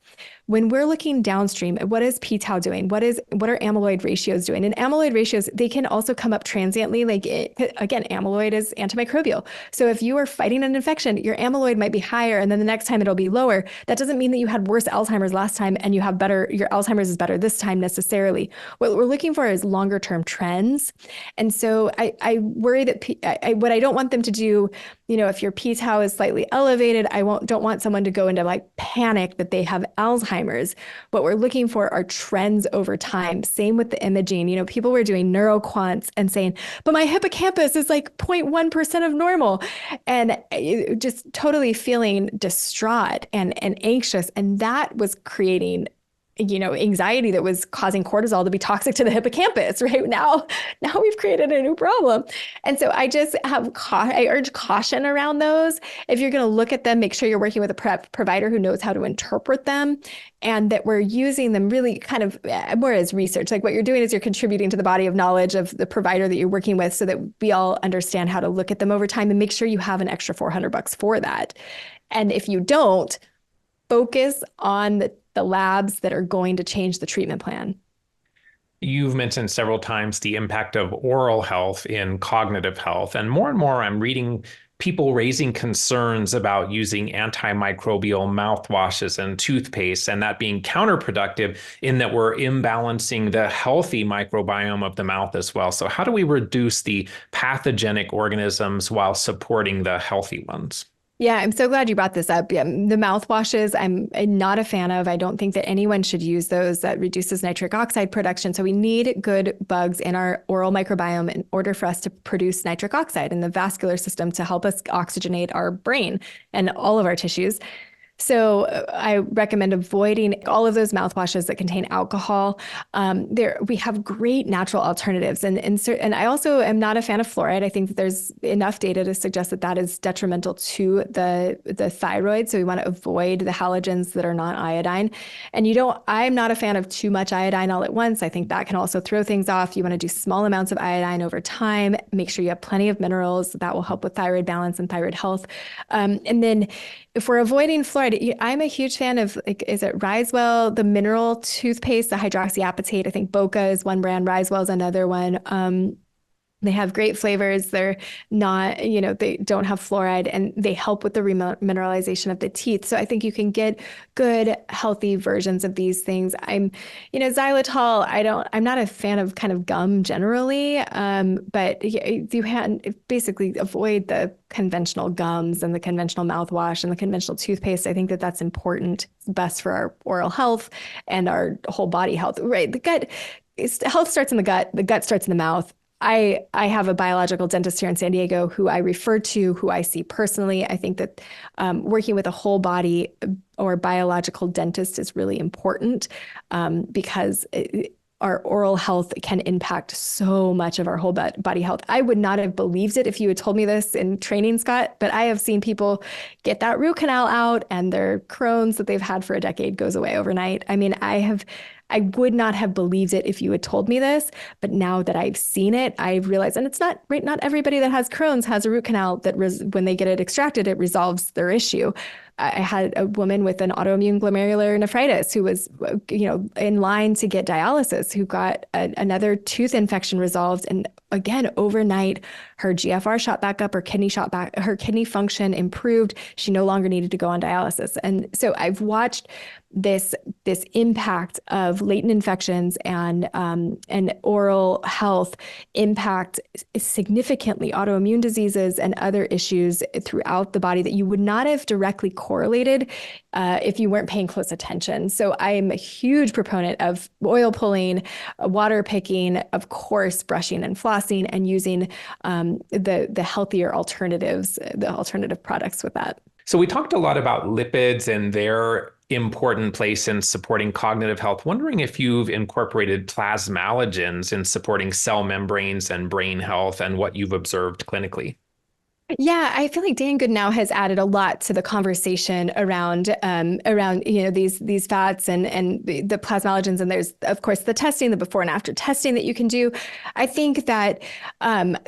When we're looking downstream, what is p-tau doing? What are amyloid ratios doing? And amyloid ratios, they can also come up transiently. Again, amyloid is antimicrobial. So if you are fighting an infection, your amyloid might be higher, and then the next time it'll be lower. That doesn't mean that you had worse Alzheimer's last time and your Alzheimer's is better this time necessarily. What we're looking for is longer term trends. And so I worry that what I don't want them to do, if your p-tau is slightly elevated, don't want someone to go into panic that they have Alzheimer's. What we're looking for are trends over time. Same with the imaging. People were doing neuroquants and saying, but my hippocampus is 0.1% of normal, and just totally feeling distraught and anxious. And that was creating anxiety that was causing cortisol to be toxic to the hippocampus. Right now we've created a new problem. And so I urge caution around those. If you're going to look at them, make sure you're working with a provider who knows how to interpret them, and that we're using them really kind of more as research. What you're doing is you're contributing to the body of knowledge of the provider that you're working with, so that we all understand how to look at them over time, and make sure you have an extra $400 for that. And if you don't, focus on the labs that are going to change the treatment plan. You've mentioned several times the impact of oral health in cognitive health. And more I'm reading people raising concerns about using antimicrobial mouthwashes and toothpaste, and that being counterproductive in that we're imbalancing the healthy microbiome of the mouth as well. So how do we reduce the pathogenic organisms while supporting the healthy ones? Yeah, I'm so glad you brought this up. Yeah, the mouthwashes, I'm not a fan of. I don't think that anyone should use those. That reduces nitric oxide production. So we need good bugs in our oral microbiome in order for us to produce nitric oxide in the vascular system to help us oxygenate our brain and all of our tissues. So I recommend avoiding all of those mouthwashes that contain alcohol. We have great natural alternatives. And I also am not a fan of fluoride. I think that there's enough data to suggest that is detrimental to the thyroid. So we want to avoid the halogens that are not iodine. And I'm not a fan of too much iodine all at once. I think that can also throw things off. You want to do small amounts of iodine over time. Make sure you have plenty of minerals. That will help with thyroid balance and thyroid health. And then if we're avoiding fluoride, I'm a huge fan of, is it Risewell, the mineral toothpaste, the hydroxyapatite? I think Boca is one brand, Risewell is another one. They have great flavors. They're not, they don't have fluoride, and they help with the remineralization of the teeth. So I think you can get good, healthy versions of these things. Xylitol, I'm not a fan of kind of gum generally, but you basically avoid the conventional gums and the conventional mouthwash and the conventional toothpaste. I think that that's important. It's best for our oral health and our whole body health, right? Health starts in the gut. The gut starts in the mouth. I have a biological dentist here in San Diego who I refer to, who I see personally. I think that working with a whole body or biological dentist is really important because our oral health can impact so much of our whole body health. I would not have believed it if you had told me this in training, Scott, but I have seen people get that root canal out and their Crohn's that they've had for a decade goes away overnight. I mean, I would not have believed it if you had told me this, but now that I've seen it, I've realized, and it's not right. Not everybody that has Crohn's has a root canal that when they get it extracted, it resolves their issue. I had a woman with an autoimmune glomerular nephritis who was, in line to get dialysis, who got another tooth infection resolved. And again, overnight, her GFR shot back up, her kidney function improved. She no longer needed to go on dialysis. And so I've watched this impact of latent infections and oral health impact significantly autoimmune diseases and other issues throughout the body that you would not have directly correlated if you weren't paying close attention. So I'm a huge proponent of oil pulling, water picking, of course, brushing and flossing, and using the healthier alternatives, the alternative products with that. So we talked a lot about lipids and their important place in supporting cognitive health. Wondering if you've incorporated plasmalogens in supporting cell membranes and brain health and what you've observed clinically. Yeah, I feel like Dan Goodenow has added a lot to the conversation around these fats and the plasmalogens, and there's of course the testing, the before and after testing that you can do. I think that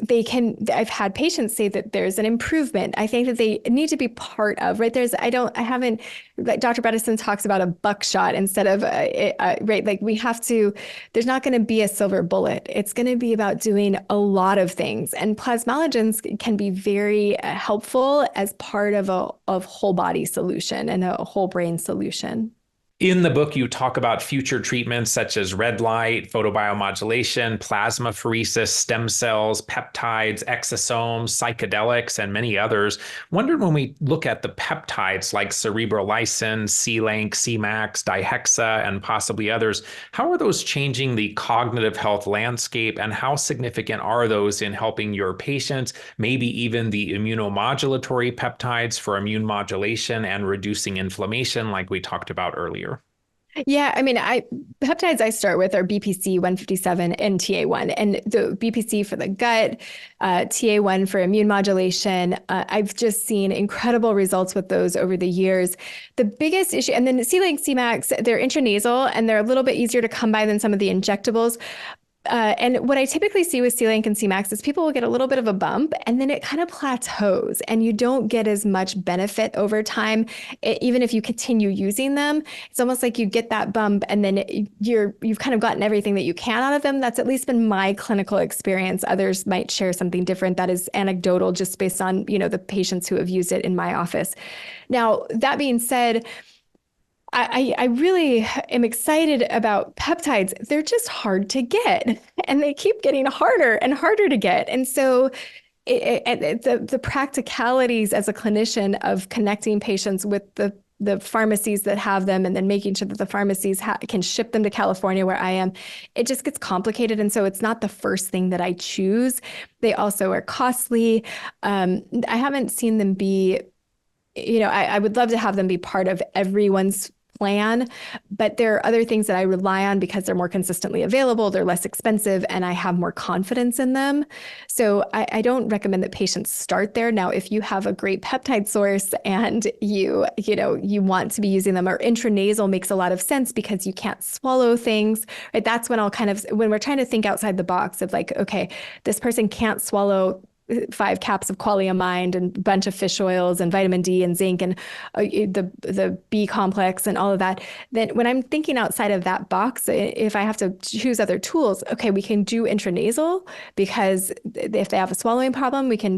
they can. I've had patients say that there's an improvement. I think that they need to be part of, right. I haven't. Like Dr. Bredesen talks about a buckshot instead of right. Like we have to. There's not going to be a silver bullet. It's going to be about doing a lot of things, and plasmalogens can be very helpful as part of a whole body solution and a whole brain solution. In the book, you talk about future treatments such as red light, photobiomodulation, plasmapheresis, stem cells, peptides, exosomes, psychedelics, and many others. Wondered when we look at the peptides like cerebrolysin, C-Link, C-Max, dihexa, and possibly others, how are those changing the cognitive health landscape, and how significant are those in helping your patients, maybe even the immunomodulatory peptides for immune modulation and reducing inflammation like we talked about earlier? Yeah, I mean, peptides I start with are BPC 157 and TA1, and the BPC for the gut, TA1 for immune modulation. I've just seen incredible results with those over the years. The biggest issue, and then C-Link, C-Max, they're intranasal and they're a little bit easier to come by than some of the injectables. And what I typically see with C-Link and C-Max is people will get a little bit of a bump and then it kind of plateaus and you don't get as much benefit over time. Even if you continue using them, it's almost like you get that bump and then you've kind of gotten everything that you can out of them. That's at least been my clinical experience. Others might share something different. That is anecdotal just based on, the patients who have used it in my office. Now, that being said, I really am excited about peptides. They're just hard to get and they keep getting harder and harder to get. And so the practicalities as a clinician of connecting patients with the pharmacies that have them and then making sure that the pharmacies can ship them to California where I am, it just gets complicated. And so it's not the first thing that I choose. They also are costly. I haven't seen them be, I would love to have them be part of everyone's plan, but there are other things that I rely on because they're more consistently available, they're less expensive, and I have more confidence in them. So I don't recommend that patients start there. Now, if you have a great peptide source and you want to be using them, or intranasal makes a lot of sense because you can't swallow things, right? That's when when we're trying to think outside the box of like, okay, this person can't swallow 5 caps of qualiamide and a bunch of fish oils and vitamin D and zinc and the B complex and all of that. Then when I'm thinking outside of that box, if I have to choose other tools, okay, we can do intranasal because if they have a swallowing problem, we can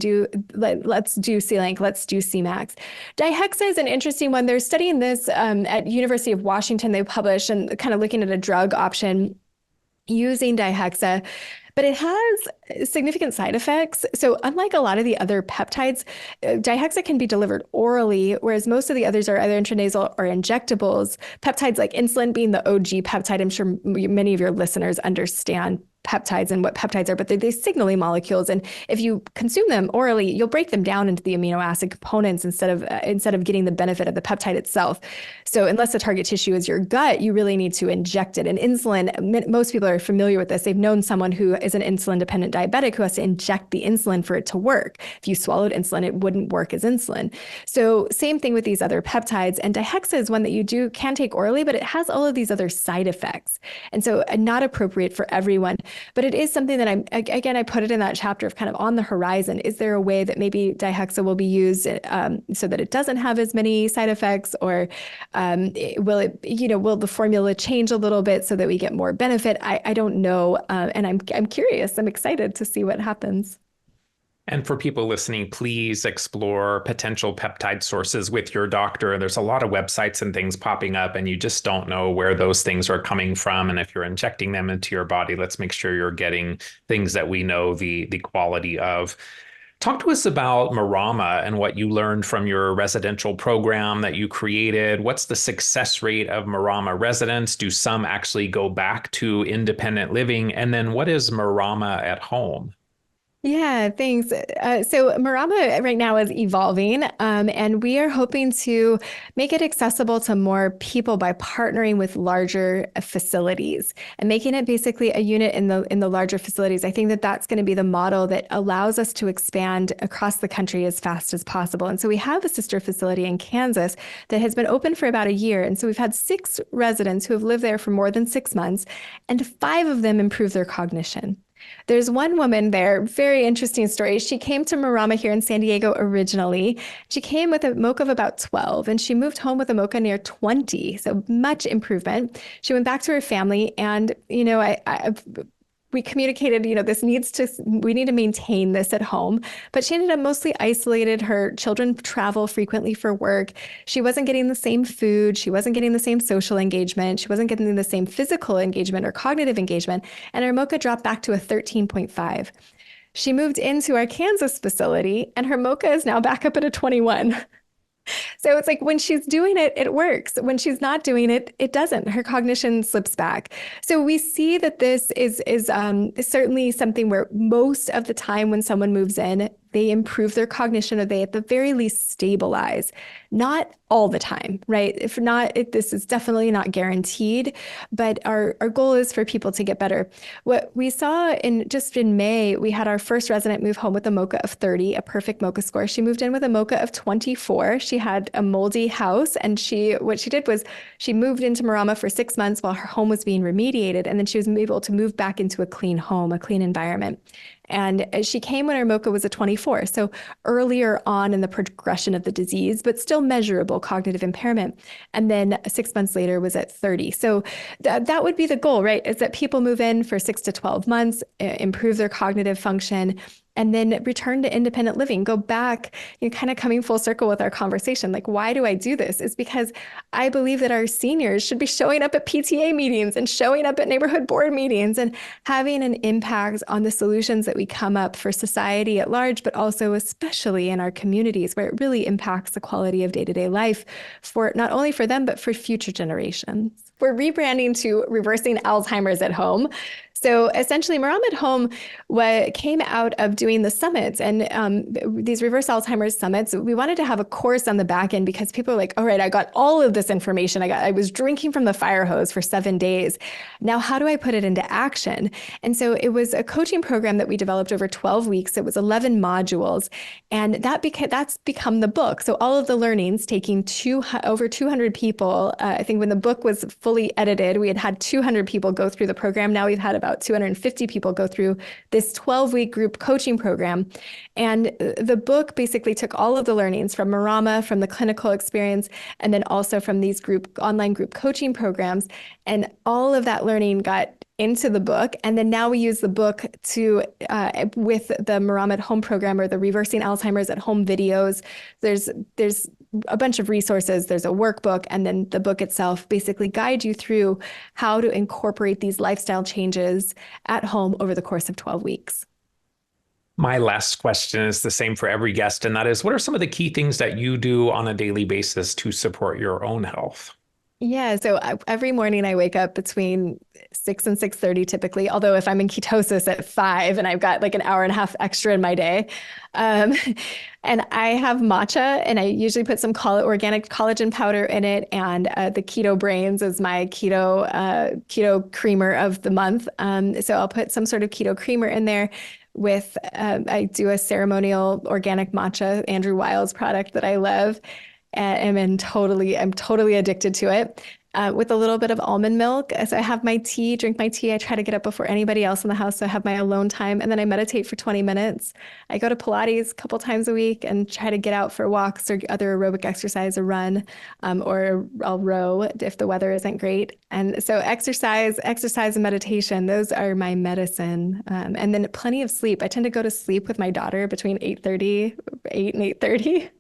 let's do C-Link, let's do C-Max. Dihexa is an interesting one. They're studying this at University of Washington. They published and kind of looking at a drug option using dihexa, but it has significant side effects. So unlike a lot of the other peptides, dihexa can be delivered orally, whereas most of the others are either intranasal or injectables. Peptides like insulin being the OG peptide, I'm sure many of your listeners understand peptides and what peptides are, but they're signaling molecules. And if you consume them orally, you'll break them down into the amino acid components instead of getting the benefit of the peptide itself. So unless the target tissue is your gut, you really need to inject it. And insulin, most people are familiar with this. They've known someone who is an insulin-dependent diabetic who has to inject the insulin for it to work. If you swallowed insulin, it wouldn't work as insulin. So same thing with these other peptides. And dihexa is one that you can take orally, but it has all of these other side effects. And so not appropriate for everyone. But it is something that I put it in that chapter of kind of on the horizon. Is there a way that maybe dihexa will be used so that it doesn't have as many side effects, or will the formula change a little bit so that we get more benefit? I don't know. And I'm curious. I'm excited to see what happens. And for people listening, please explore potential peptide sources with your doctor. There's a lot of websites and things popping up, and you just don't know where those things are coming from. And if you're injecting them into your body, let's make sure you're getting things that we know the quality of. Talk to us about Marama and what you learned from your residential program that you created. What's the success rate of Marama residents? Do some actually go back to independent living? And then what is Marama at home? Yeah, thanks. So Marama right now is evolving, and we are hoping to make it accessible to more people by partnering with larger facilities and making it basically a unit in the larger facilities. I think that that's going to be the model that allows us to expand across the country as fast as possible. And so we have a sister facility in Kansas that has been open for about a year, and so we've had 6 residents who have lived there for more than 6 months, and 5 of them improve their cognition. There's one woman there, very interesting story. She came to Marama here in San Diego originally. She came with a MoCA of about 12 and she moved home with a MoCA near 20. So much improvement. She went back to her family and, we communicated, we need to maintain this at home. But she ended up mostly isolated. Her children travel frequently for work. She wasn't getting the same food. She wasn't getting the same social engagement. She wasn't getting the same physical engagement or cognitive engagement. And her MoCA dropped back to a 13.5. She moved into our Kansas facility and her MoCA is now back up at a 21. So it's like when she's doing it, it works. When she's not doing it, it doesn't. Her cognition slips back. So we see that this is certainly something where most of the time when someone moves in, they improve their cognition or they at the very least stabilize. Not all the time, right? If not, this is definitely not guaranteed, but our goal is for people to get better. What we saw in May, we had our first resident move home with a MoCA of 30, a perfect MoCA score. She moved in with a MoCA of 24. She had a moldy house and what she did was she moved into Marama for 6 months while her home was being remediated. And then she was able to move back into a clean home, a clean environment. And she came when her MoCA was a 24, so earlier on in the progression of the disease, but still measurable cognitive impairment. And then 6 months later was at 30. So that would be the goal, right? Is that people move in for 6 to 12 months, improve their cognitive function, and then return to independent living, go back, kind of coming full circle with our conversation. Like, why do I do this? It's because I believe that our seniors should be showing up at PTA meetings and showing up at neighborhood board meetings and having an impact on the solutions that we come up for society at large, but also especially in our communities where it really impacts the quality of day-to-day life for not only for them, but for future generations. We're rebranding to Reversing Alzheimer's at Home. So essentially, Marama at Home came out of doing the summits and these Reverse Alzheimer's summits. We wanted to have a course on the back end because people are like, all right, I got all of this information. I was drinking from the fire hose for 7 days. Now, how do I put it into action? And so it was a coaching program that we developed over 12 weeks. It was 11 modules. And that's become the book. So all of the learnings, taking over 200 people. I think when the book was fully edited, we had 200 people go through the program. Now we've had about 250 people go through this 12-week group coaching program. And the book basically took all of the learnings from Marama, from the clinical experience, and then also from these online group coaching programs. And all of that learning got into the book. And then now we use the book with the Marama at Home program or the Reversing Alzheimer's at Home videos. There's a bunch of resources. There's a workbook, and then the book itself basically guides you through how to incorporate these lifestyle changes at home over the course of 12 weeks. My last question is the same for every guest, and that is, what are some of the key things that you do on a daily basis to support your own health? Yeah, so every morning I wake up between 6 and 6:30 typically, although if I'm in ketosis at 5 and I've got like an hour and a half extra in my day. And I have matcha and I usually put some organic collagen powder in it. And the Keto Brains is my keto creamer of the month. So I'll put some sort of keto creamer in there with, I do a ceremonial organic matcha, Andrew Weil's product that I love. And I'm totally addicted to it. With a little bit of almond milk. So I have my tea, drink my tea. I try to get up before anybody else in the house. So I have my alone time. And then I meditate for 20 minutes. I go to Pilates a couple times a week and try to get out for walks or other aerobic exercise, a run, or I'll row if the weather isn't great. And so exercise and meditation, those are my medicine. And then plenty of sleep. I tend to go to sleep with my daughter between 8 and 8:30.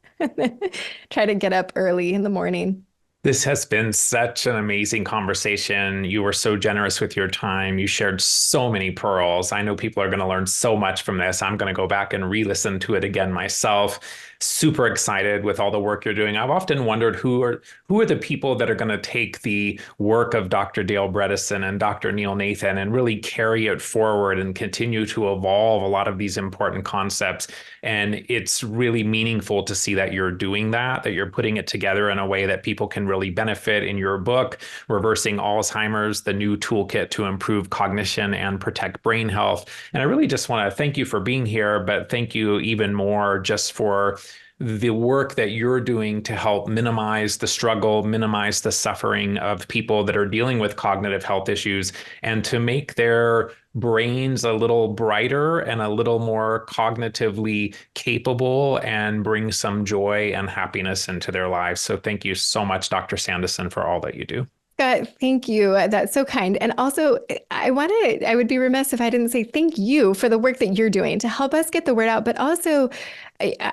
Try to get up early in the morning. This has been such an amazing conversation. You were so generous with your time. You shared so many pearls. I know people are going to learn so much from this. I'm going to go back and re-listen to it again myself. Super excited with all the work you're doing. I've often wondered who are the people that are going to take the work of Dr. Dale Bredesen and Dr. Neil Nathan and really carry it forward and continue to evolve a lot of these important concepts. And it's really meaningful to see that you're doing that you're putting it together in a way that people can really benefit. In your book, Reversing Alzheimer's, the new toolkit to improve cognition and protect brain health. And I really just want to thank you for being here, but thank you even more just for the work that you're doing to help minimize the struggle, minimize the suffering of people that are dealing with cognitive health issues, and to make their brains a little brighter and a little more cognitively capable and bring some joy and happiness into their lives. So thank you so much, Dr. Sandison, for all that you do. Thank you. That's so kind. And also, I would be remiss if I didn't say thank you for the work that you're doing to help us get the word out. But also,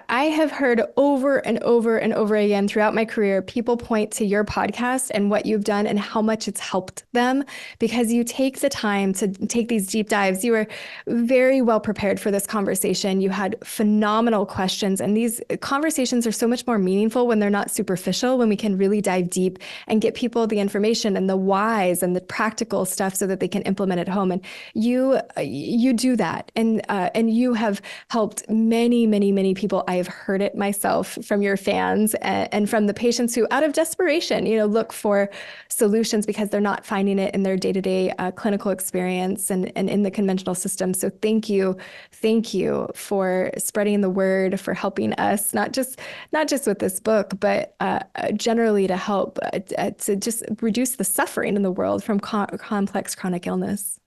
I have heard over and over and over again throughout my career, people point to your podcast and what you've done and how much it's helped them because you take the time to take these deep dives. You were very well prepared for this conversation. You had phenomenal questions, and these conversations are so much more meaningful when they're not superficial, when we can really dive deep and get people the information and the whys and the practical stuff so that they can implement at home. And you do that, and you have helped many, many, many people. I have heard it myself from your fans and from the patients who, out of desperation, look for solutions because they're not finding it in their day-to-day clinical experience and in the conventional system. So thank you for spreading the word, for helping us, not just with this book, but generally to help to just reduce the suffering in the world from complex chronic illness.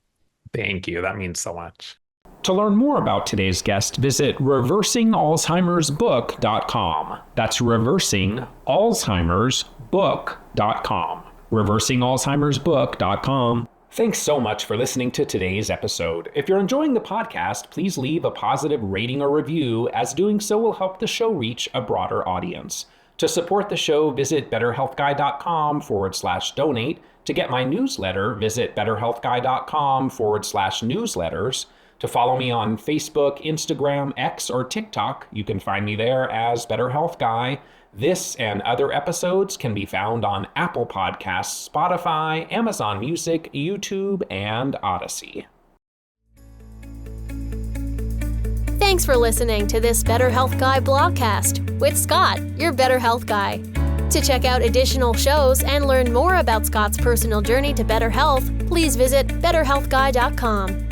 Thank you. That means so much. To learn more about today's guest, visit reversingalzheimersbook.com. That's reversingalzheimersbook.com. reversingalzheimersbook.com. Thanks so much for listening to today's episode. If you're enjoying the podcast, please leave a positive rating or review, as doing so will help the show reach a broader audience. To support the show, visit betterhealthguy.com/donate. To get my newsletter, visit betterhealthguy.com/newsletters. To follow me on Facebook, Instagram, X, or TikTok, you can find me there as Better Health Guy. This and other episodes can be found on Apple Podcasts, Spotify, Amazon Music, YouTube, and Odyssey. Thanks for listening to this Better Health Guy blogcast with Scott, your Better Health Guy. To check out additional shows and learn more about Scott's personal journey to better health, please visit betterhealthguy.com.